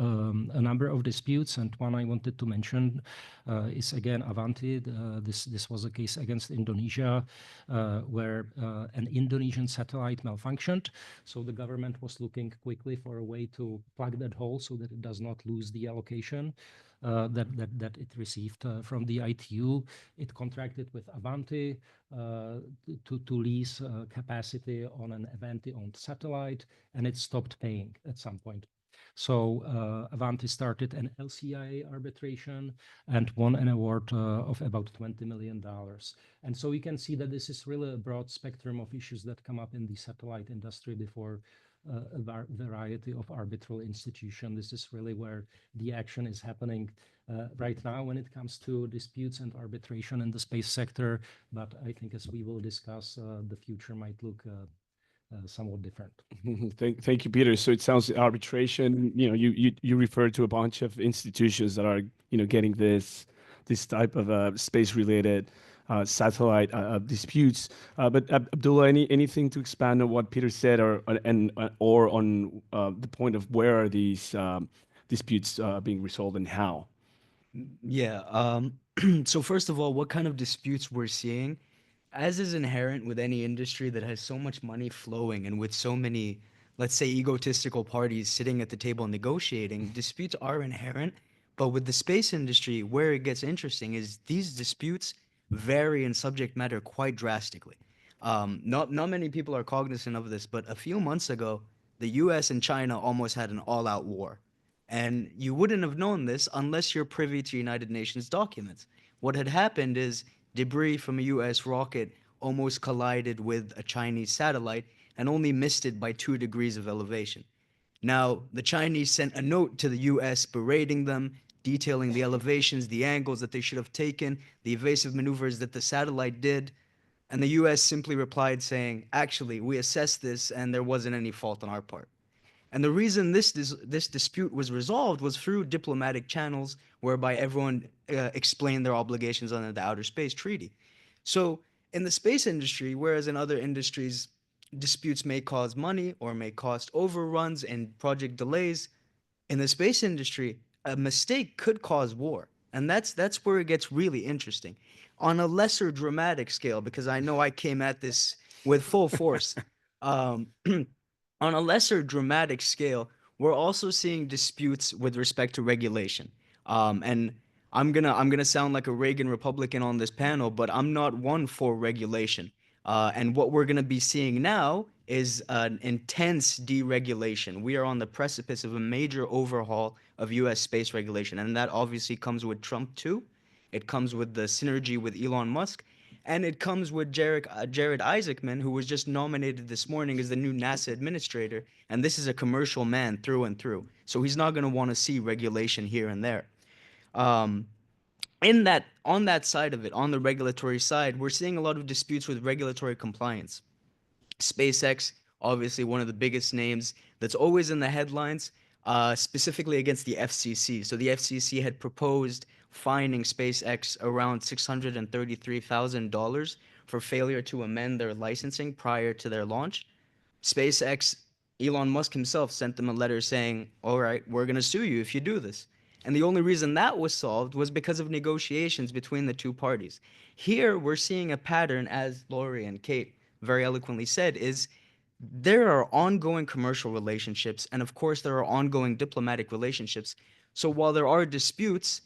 a number of disputes, and one I wanted to mention is again Avanti. This was a case against Indonesia, where an Indonesian satellite malfunctioned. So the government was looking quickly for a way to plug that hole so that it does not lose the allocation that it received from the ITU. It contracted with Avanti to lease capacity on an Avanti-owned satellite, and it stopped paying at some point. So Avanti started an LCIA arbitration and won an award of about $20 million. And so we can see that this is really a broad spectrum of issues that come up in the satellite industry before a variety of arbitral institutions. This is really where the action is happening right now when it comes to disputes and arbitration in the space sector. But I think, as we will discuss, the future might look somewhat different. Thank you, Peter. So it sounds arbitration. You referred to a bunch of institutions that are getting this type of space-related satellite disputes. But Abdullah, anything to expand on what Peter said, or on the point of where are these disputes being resolved and how? Yeah. So first of all, what kind of disputes we're seeing, as is inherent with any industry that has so much money flowing and with so many, let's say, egotistical parties sitting at the table negotiating, disputes are inherent. But with the space industry, where it gets interesting is these disputes vary in subject matter quite drastically. Not many people are cognizant of this, but a few months ago, the US and China almost had an all-out war. And you wouldn't have known this unless you're privy to United Nations documents. What had happened is debris from a US rocket almost collided with a Chinese satellite and only missed it by 2 degrees of elevation. Now, the Chinese sent a note to the US berating them, detailing the elevations, the angles that they should have taken, the evasive maneuvers that the satellite did. And the US simply replied saying, actually, we assessed this and there wasn't any fault on our part. And the reason this dispute was resolved was through diplomatic channels whereby everyone explained their obligations under the Outer Space Treaty. So in the space industry, whereas in other industries, disputes may cause money or may cost overruns and project delays, in the space industry, a mistake could cause war. And that's where it gets really interesting. On a lesser dramatic scale, because I know I came at this with full force, on a lesser dramatic scale, we're also seeing disputes with respect to regulation. And I'm gonna sound like a Reagan Republican on this panel, but I'm not one for regulation. And what we're gonna be seeing now is an intense deregulation. We are on the precipice of a major overhaul of U.S. space regulation, and that obviously comes with Trump too. It comes with the synergy with Elon Musk. And it comes with Jared Isaacman, who was just nominated this morning as the new NASA administrator. And this is a commercial man through and through. So he's not going to want to see regulation here and there. On that side of it, on the regulatory side, we're seeing a lot of disputes with regulatory compliance. SpaceX, obviously one of the biggest names that's always in the headlines, specifically against the FCC. So the FCC had proposed fining SpaceX around $633,000 for failure to amend their licensing prior to their launch. SpaceX, Elon Musk himself sent them a letter saying, all right, we're going to sue you if you do this. And the only reason that was solved was because of negotiations between the two parties. Here, we're seeing a pattern, as Lori and Kate very eloquently said, is there are ongoing commercial relationships, and of course, there are ongoing diplomatic relationships. So while there are disputes,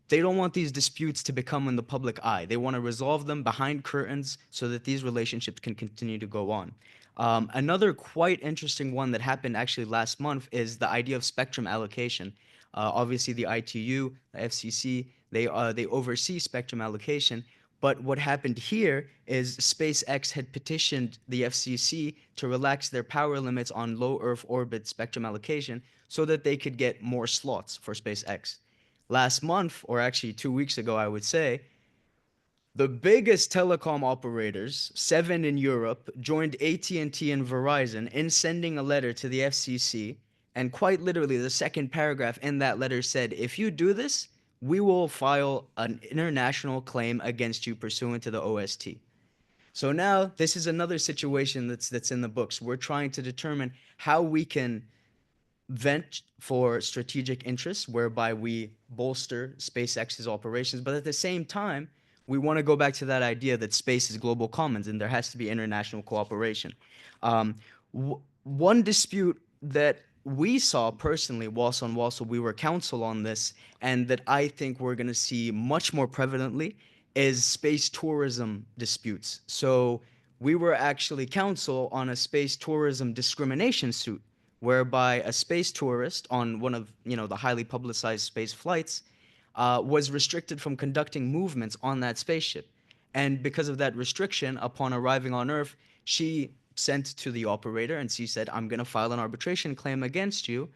they don't want these disputes to become in the public eye. They want to resolve them behind curtains so that these relationships can continue to go on. Another quite interesting one that happened actually last month is the idea of spectrum allocation. Obviously, the ITU, the FCC, they oversee spectrum allocation. But what happened here is SpaceX had petitioned the FCC to relax their power limits on low Earth orbit spectrum allocation so that they could get more slots for SpaceX. Last month, or actually 2 weeks ago, I would say, the biggest telecom operators, 7 in Europe, joined AT&T and Verizon in sending a letter to the FCC, and quite literally the second paragraph in that letter said, if you do this, we will file an international claim against you pursuant to the OST. So now this is another situation that's in the books. We're trying to determine how we can vent for strategic interests whereby we bolster SpaceX's operations, but at the same time, we want to go back to that idea that space is global commons and there has to be international cooperation. One dispute that we saw personally whilst we were counsel on this, and that I think we're going to see much more prevalently, is space tourism disputes. So we were actually counsel on a space tourism discrimination suit whereby a space tourist on one of the highly publicized space flights was restricted from conducting movements on that spaceship. And because of that restriction, upon arriving on Earth, she sent to the operator and she said, I'm going to file an arbitration claim against you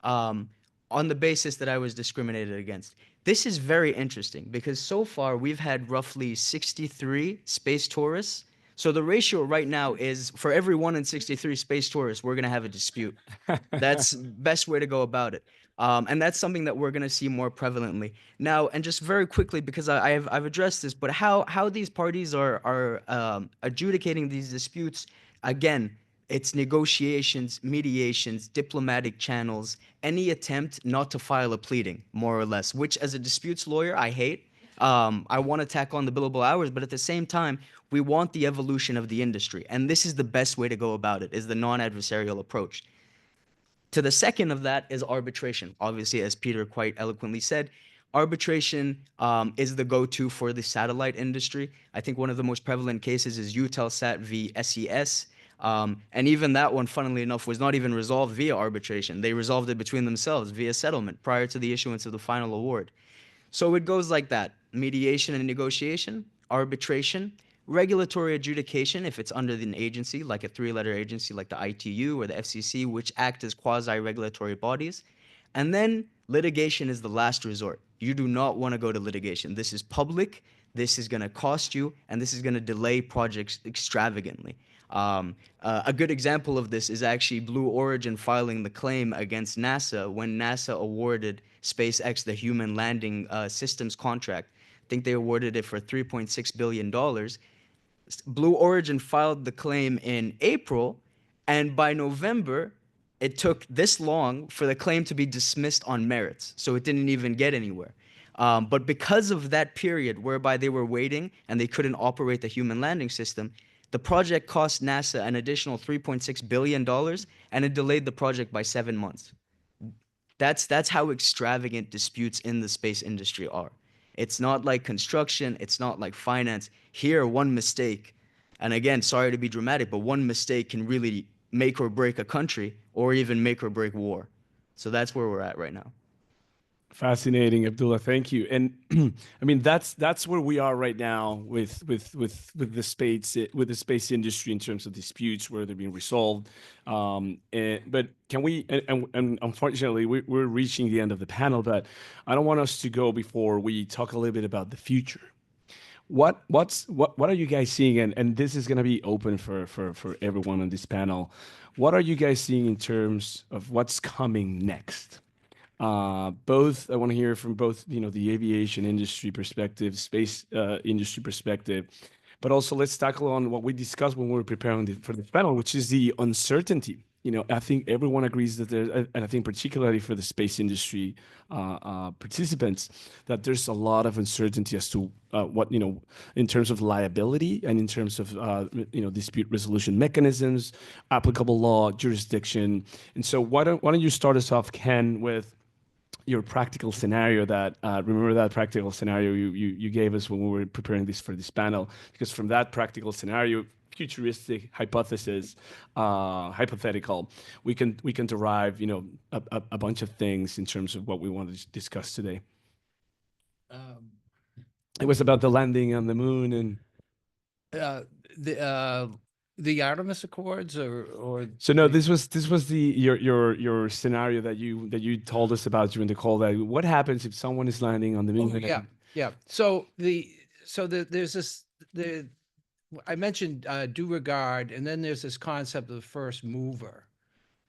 on the basis that I was discriminated against. This is very interesting because so far we've had roughly 63 space tourists. So the ratio right now is for every 1 in 63 space tourists, we're going to have a dispute. That's best way to go about it. And that's something that we're going to see more prevalently. Now, and just very quickly, because I've addressed this, but how these parties are adjudicating these disputes, again, it's negotiations, mediations, diplomatic channels, any attempt not to file a pleading, more or less, which as a disputes lawyer, I hate. I want to tack on the billable hours, but at the same time, we want the evolution of the industry. And this is the best way to go about it, is the non-adversarial approach. To the second of that is arbitration. Obviously, as Peter quite eloquently said, arbitration is the go-to for the satellite industry. I think one of the most prevalent cases is Eutelsat v. SES. And even that one, funnily enough, was not even resolved via arbitration. They resolved it between themselves via settlement prior to the issuance of the final award. So it goes like that: mediation and negotiation, arbitration, regulatory adjudication if it's under an agency, like a 3-letter agency like the ITU or the FCC, which act as quasi-regulatory bodies. And then litigation is the last resort. You do not want to go to litigation. This is public, this is going to cost you, and this is going to delay projects extravagantly. A good example of this is actually Blue Origin filing the claim against NASA when NASA awarded SpaceX the human landing systems contract. I think they awarded it for $3.6 billion. Blue Origin filed the claim in April, and by November, it took this long for the claim to be dismissed on merits, so it didn't even get anywhere. But because of that period whereby they were waiting and they couldn't operate the human landing system, the project cost NASA an additional $3.6 billion, and it delayed the project by 7 months. That's how extravagant disputes in the space industry are. It's not like construction, it's not like finance. Here, one mistake, and again, sorry to be dramatic, but one mistake can really make or break a country or even make or break war. So that's where we're at right now. Fascinating, Abdullah. Thank you. And I mean, that's where we are right now with the space industry in terms of disputes where they're being resolved. But can we? And unfortunately, we're reaching the end of the panel. But I don't want us to go before we talk a little bit about the future. What are you guys seeing? And this is going to be open for everyone on this panel. What are you guys seeing in terms of what's coming next? Both, I want to hear from both, the aviation industry perspective, space industry perspective, but also let's tackle on what we discussed when we were preparing for this panel, which is the uncertainty. I think everyone agrees that there's, and I think particularly for the space industry participants, that there's a lot of uncertainty as to what, in terms of liability and in terms of, dispute resolution mechanisms, applicable law, jurisdiction. And so why don't you start us off, Ken, with your practical scenario that remember that practical scenario you gave us when we were preparing this for this panel, because from that practical scenario, futuristic hypothesis, hypothetical, we can derive, you know, a bunch of things in terms of what we want to discuss today. It was about the landing on the moon and the Artemis Accords, or so no, this was your scenario that you told us about during the call. That what happens if someone is landing on the moon? Oh, yeah. So there's this I mentioned due regard, and then there's this concept of the first mover.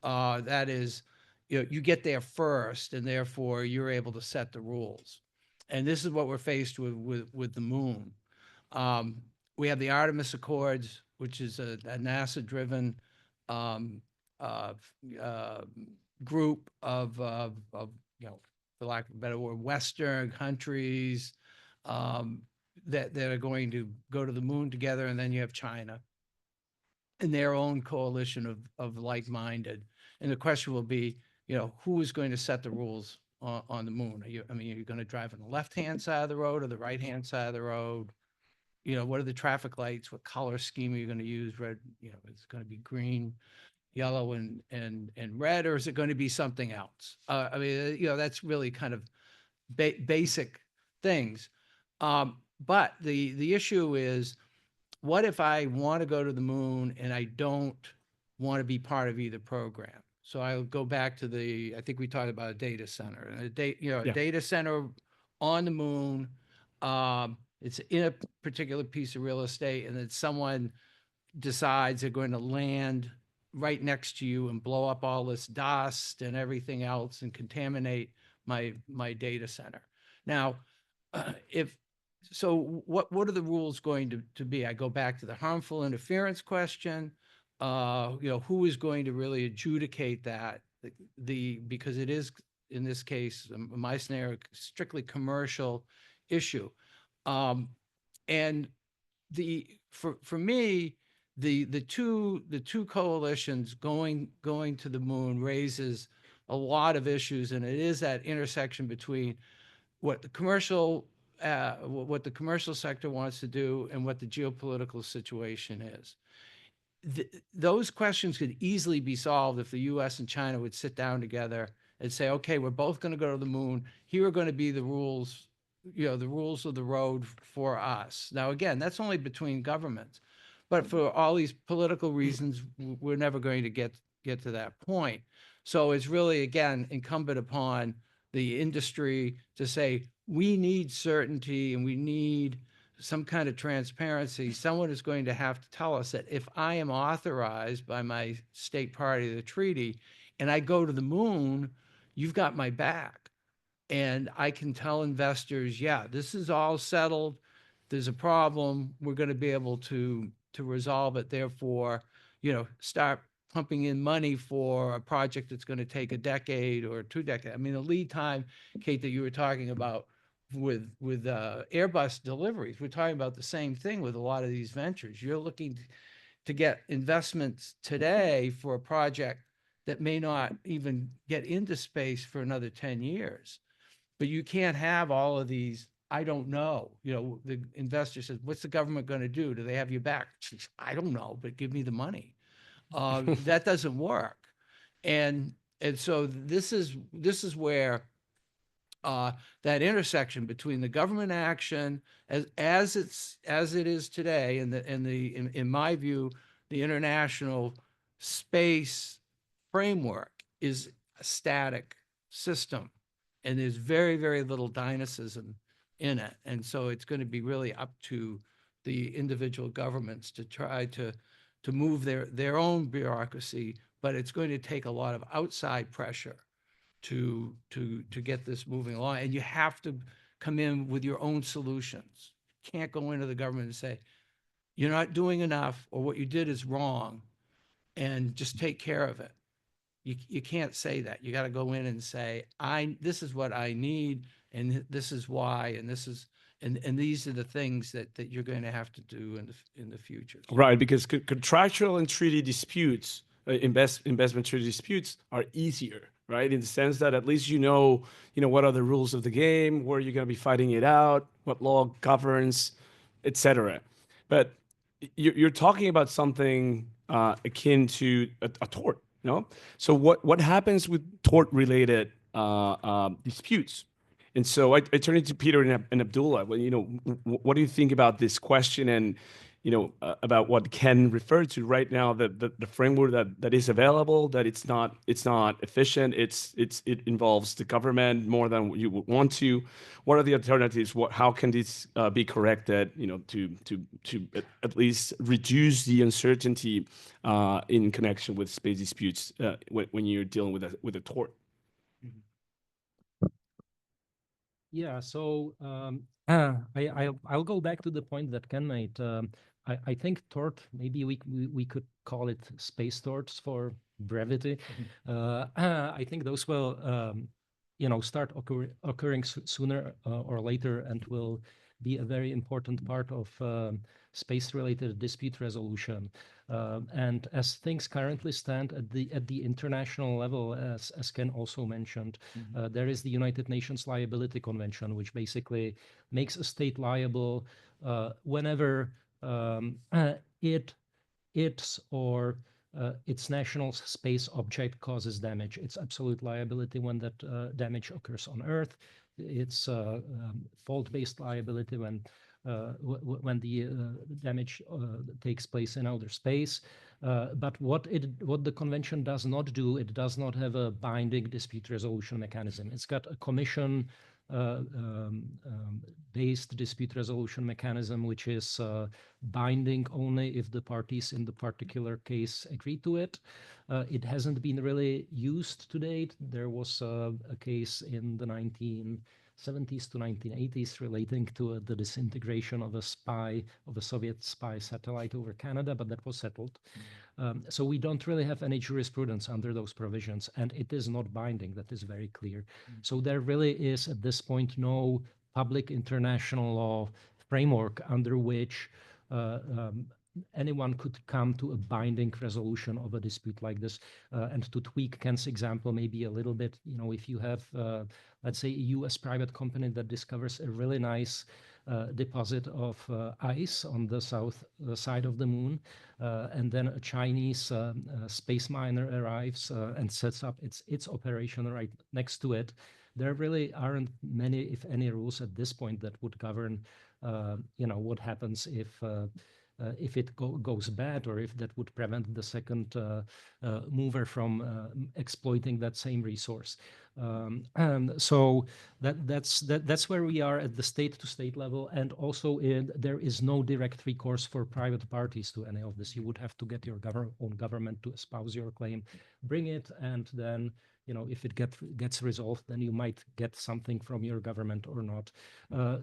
That is, you know, you get there first, and therefore you're able to set the rules. And this is what we're faced with the moon. We have the Artemis Accords, which is a NASA-driven group of you know, for lack of a better word, Western countries that are going to go to the moon together, and then you have China and their own coalition of like-minded. And the question will be, you know, who is going to set the rules on the moon? Are you going to drive on the left-hand side of the road or the right-hand side of the road? You know, what are the traffic lights? What color scheme are you going to use? Red, you know, it's going to be green, yellow, and red, or is it going to be something else? I mean, you know, that's really kind of basic things. But the issue is, what if I want to go to the moon and I don't want to be part of either program? So I'll go back to I think we talked about a data center, and a data center on the moon. It's in a particular piece of real estate, and then someone decides they're going to land right next to you and blow up all this dust and everything else and contaminate my data center. Now, what are the rules going to be? I go back to the harmful interference question. You know, who is going to really adjudicate that? Because it is, in this case, my scenario, strictly commercial issue. And for me, the two coalitions going to the moon raises a lot of issues, and it is that intersection between what the commercial sector wants to do and what the geopolitical situation is. Those questions could easily be solved if the U.S. and China would sit down together and say, okay, we're both going to go to the moon. Here are going to be the rules, you know, the rules of the road for us. Now, again, that's only between governments, but for all these political reasons, we're never going to get to that point. So it's really, again, incumbent upon the industry to say, we need certainty and we need some kind of transparency. Someone is going to have to tell us that if I am authorized by my state party to the treaty and I go to the moon, you've got my back. And I can tell investors, yeah, this is all settled. There's a problem. We're going to be able to resolve it. Therefore, you know, start pumping in money for a project that's going to take a decade or 2 decades. I mean, the lead time, Kate, that you were talking about with Airbus deliveries, we're talking about the same thing with a lot of these ventures. You're looking to get investments today for a project that may not even get into space for another 10 years. But you can't have all of these, I don't know. You know, the investor says, what's the government going to do? Do they have your back? I don't know, but give me the money. That doesn't work. And so this is where that intersection between the government action as it is today, and in my view, the international space framework is a static system, and there's very, very little dynamism in it. And so it's going to be really up to the individual governments to try to move their own bureaucracy, but it's going to take a lot of outside pressure to get this moving along. And you have to come in with your own solutions. You can't go into the government and say, you're not doing enough, or what you did is wrong, and just take care of it. You can't say that. You got to go in and say, this is what I need, and this is why, and this is and these are the things that you're going to have to do in the future. Right, because contractual and treaty disputes, investment treaty disputes, are easier, right? In the sense that at least you know what are the rules of the game, where you're going to be fighting it out, what law governs, etc. But you're talking about something akin to a tort, no? So what happens with tort-related disputes? And so I turn it to Peter and Abdullah. Well, what do you think about this question and about what Ken referred to right now, the framework that is available, that it's not efficient, it involves the government more than you would want to. What are the alternatives? How can this be corrected? To at least reduce the uncertainty in connection with space disputes when you're dealing with a tort. Yeah, so I'll go back to the point that Ken made. I think tort, maybe we could call it space torts for brevity. I think those will start occurring sooner or later, and will be a very important part of space-related dispute resolution. And as things currently stand at the international level, as Ken also mentioned, there is the United Nations Liability Convention, which basically makes a state liable whenever its or its national space object causes damage. It's absolute liability when that damage occurs on Earth. It's fault-based liability when the damage takes place in outer space. But what the convention does not do, it does not have a binding dispute resolution mechanism. It's got a commission based dispute resolution mechanism, which is binding only if the parties in the particular case agree to it. It hasn't been really used to date. There was a case in the 1970s to 1980s relating to the disintegration of a Soviet spy satellite over Canada, but that was settled. So we don't really have any jurisprudence under those provisions, and it is not binding. That is very clear. So there really is at this point no public international law framework under which anyone could come to a binding resolution of a dispute like this. And to tweak Ken's example maybe a little bit, if you have, let's say, a US private company that discovers a really nice deposit of ice on the south side of the moon, and then a Chinese space miner arrives and sets up its operation right next to it. There really aren't many, if any, rules at this point that would govern, what happens if it goes bad, or if that would prevent the second mover from exploiting that same resource. So that's where we are at the state-to-state level, and also there is no direct recourse for private parties to any of this. You would have to get your own government to espouse your claim, bring it, and then if it gets resolved, then you might get something from your government or not.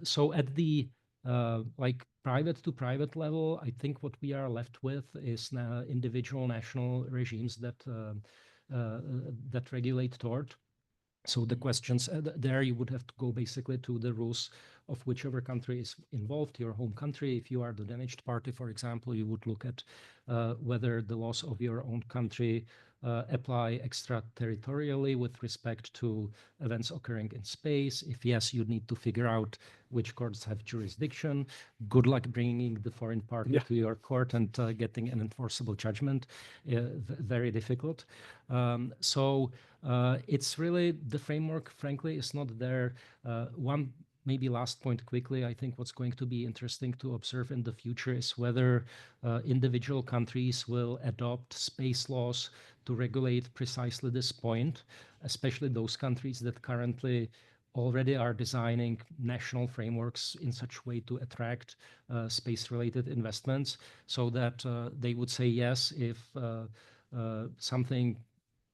So at the like private to private level, I think what we are left with is now individual national regimes that regulate tort. So the questions there, you would have to go basically to the rules of whichever country is involved, your home country. If you are the damaged party, for example, you would look at whether the laws of your own country apply extraterritorially with respect to events occurring in space. If yes, you need to figure out which courts have jurisdiction. Good luck bringing the foreign party to your court and getting an enforceable judgment. Very difficult. So it's really, the framework, frankly, is not there. One maybe last point quickly, I think what's going to be interesting to observe in the future is whether individual countries will adopt space laws to regulate precisely this point, especially those countries that currently already are designing national frameworks in such a way to attract space-related investments, so that they would say yes if something,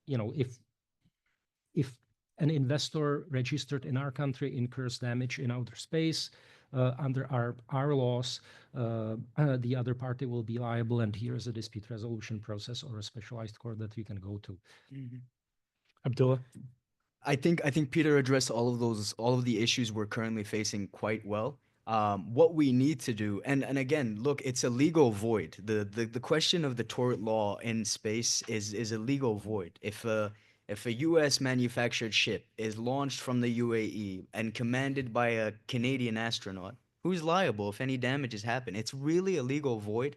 if an investor registered in our country incurs damage in outer space, under our laws, the other party will be liable, and here is a dispute resolution process or a specialized court that you can go to. Abdullah? I think Peter addressed all of the issues we're currently facing quite well. What we need to do, and again, look, it's a legal void. The question of the tort law in space is a legal void. If a US manufactured ship is launched from the UAE and commanded by a Canadian astronaut, who's liable if any damages happen? It's really a legal void.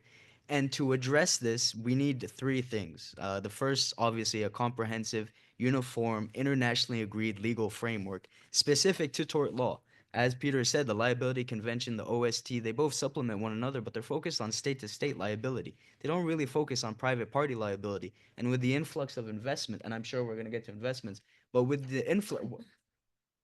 And to address this, we need three things. The first, obviously, a comprehensive, uniform, internationally agreed legal framework specific to tort law. As Peter said, the Liability Convention, the OST, they both supplement one another, but they're focused on state-to-state liability. They don't really focus on private party liability. And with the influx of investment, and I'm sure we're going to get to investments, but with the influx,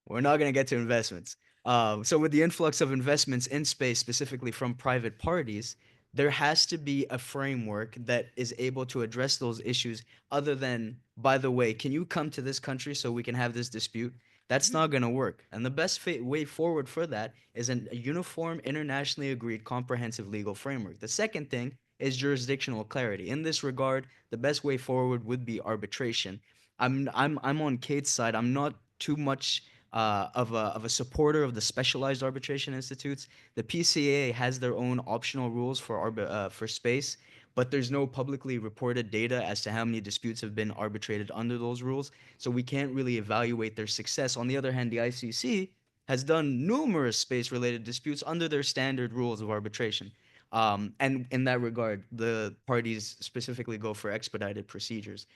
we're not going to get to investments. So with the influx of investments in space, specifically from private parties, there has to be a framework that is able to address those issues other than, by the way, can you come to this country so we can have this dispute? That's not going to work. And the best way forward for that is a uniform, internationally agreed, comprehensive legal framework. The second thing is jurisdictional clarity. In this regard, the best way forward would be arbitration. I'm on Kate's side. I'm not too much of a supporter of the specialized arbitration institutes. The PCA has their own optional rules for space, but there's no publicly reported data as to how many disputes have been arbitrated under those rules. So we can't really evaluate their success. On the other hand, the ICC has done numerous space-related disputes under their standard rules of arbitration. And in that regard, the parties specifically go for expedited procedures.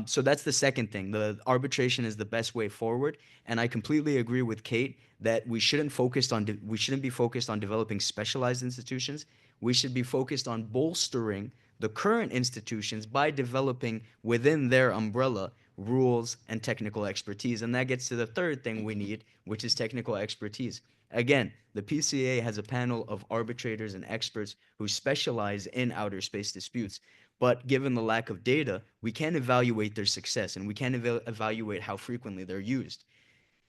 So that's the second thing. The arbitration is the best way forward, and I completely agree with Kate that we shouldn't be focused on developing specialized institutions. We should be focused on bolstering the current institutions by developing within their umbrella rules and technical expertise. And that gets to the third thing we need, which is technical expertise. Again, the PCA has a panel of arbitrators and experts who specialize in outer space disputes. But given the lack of data, we can't evaluate their success, and we can't evaluate how frequently they're used.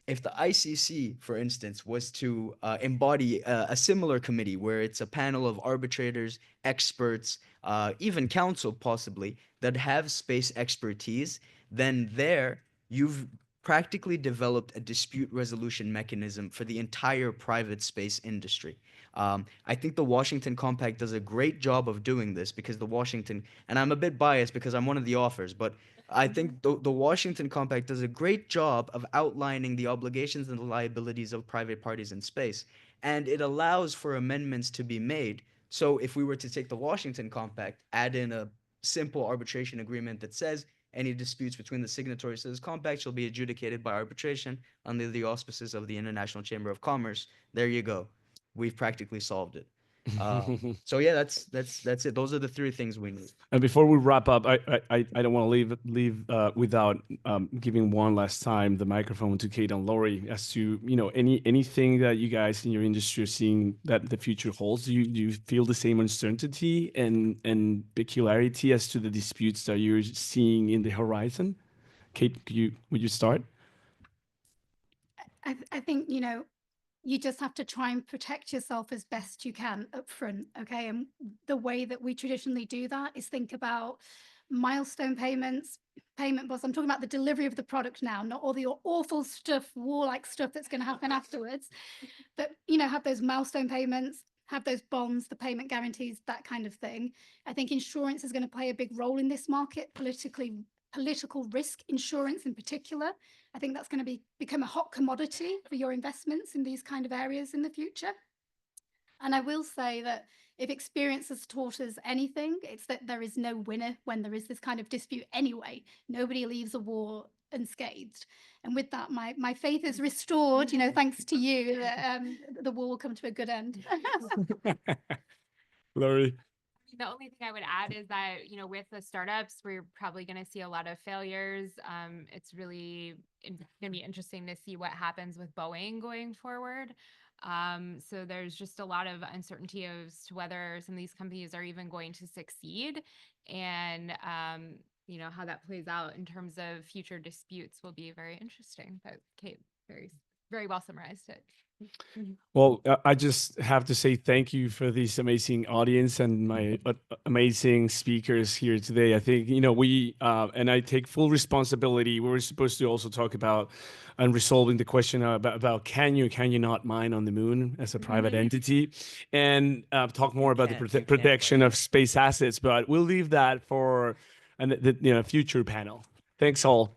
If the ICC, for instance, was to embody a similar committee where it's a panel of arbitrators, experts, even counsel possibly, that have space expertise, then there you've practically developed a dispute resolution mechanism for the entire private space industry. I think the Washington Compact does a great job of doing this because the Washington, and I'm a bit biased because I'm one of the authors, but I think the Washington Compact does a great job of outlining the obligations and the liabilities of private parties in space. And it allows for amendments to be made. So if we were to take the Washington Compact, add in a simple arbitration agreement that says any disputes between the signatories to this compact shall be adjudicated by arbitration under the auspices of the International Chamber of Commerce. There you go. We've practically solved it. So yeah, that's it. Those are the three things we need. And before we wrap up, I don't want to leave without giving one last time the microphone to Kate and Laurie as to anything that you guys in your industry are seeing that the future holds. Do you feel the same uncertainty and peculiarity as to the disputes that you're seeing in the horizon? Kate, would you start? I think, you just have to try and protect yourself as best you can up front, okay? And the way that we traditionally do that is think about milestone payments, payment bonds. I'm talking about the delivery of the product now, not all the awful stuff, warlike stuff that's going to happen afterwards. But, have those milestone payments, have those bonds, the payment guarantees, that kind of thing. I think insurance is going to play a big role in this market, political risk insurance in particular. I think that's going to become a hot commodity for your investments in these kind of areas in the future. And I will say that if experience has taught us anything, it's that there is no winner when there is this kind of dispute anyway. Nobody leaves a war unscathed. And with that, my faith is restored, thanks to you, that the war will come to a good end. Laurie? The only thing I would add is that, with the startups, we're probably going to see a lot of failures. It's really going to be interesting to see what happens with Boeing going forward. So there's just a lot of uncertainty as to whether some of these companies are even going to succeed, and how that plays out in terms of future disputes will be very interesting. But Kate very well summarized it. Well, I just have to say thank you for this amazing audience and my amazing speakers here today. I think, we, and I take full responsibility. We were supposed to also talk about and resolving the question about can you not mine on the moon as a private entity, and talk more about the protection of space assets. But we'll leave that for a future panel. Thanks all.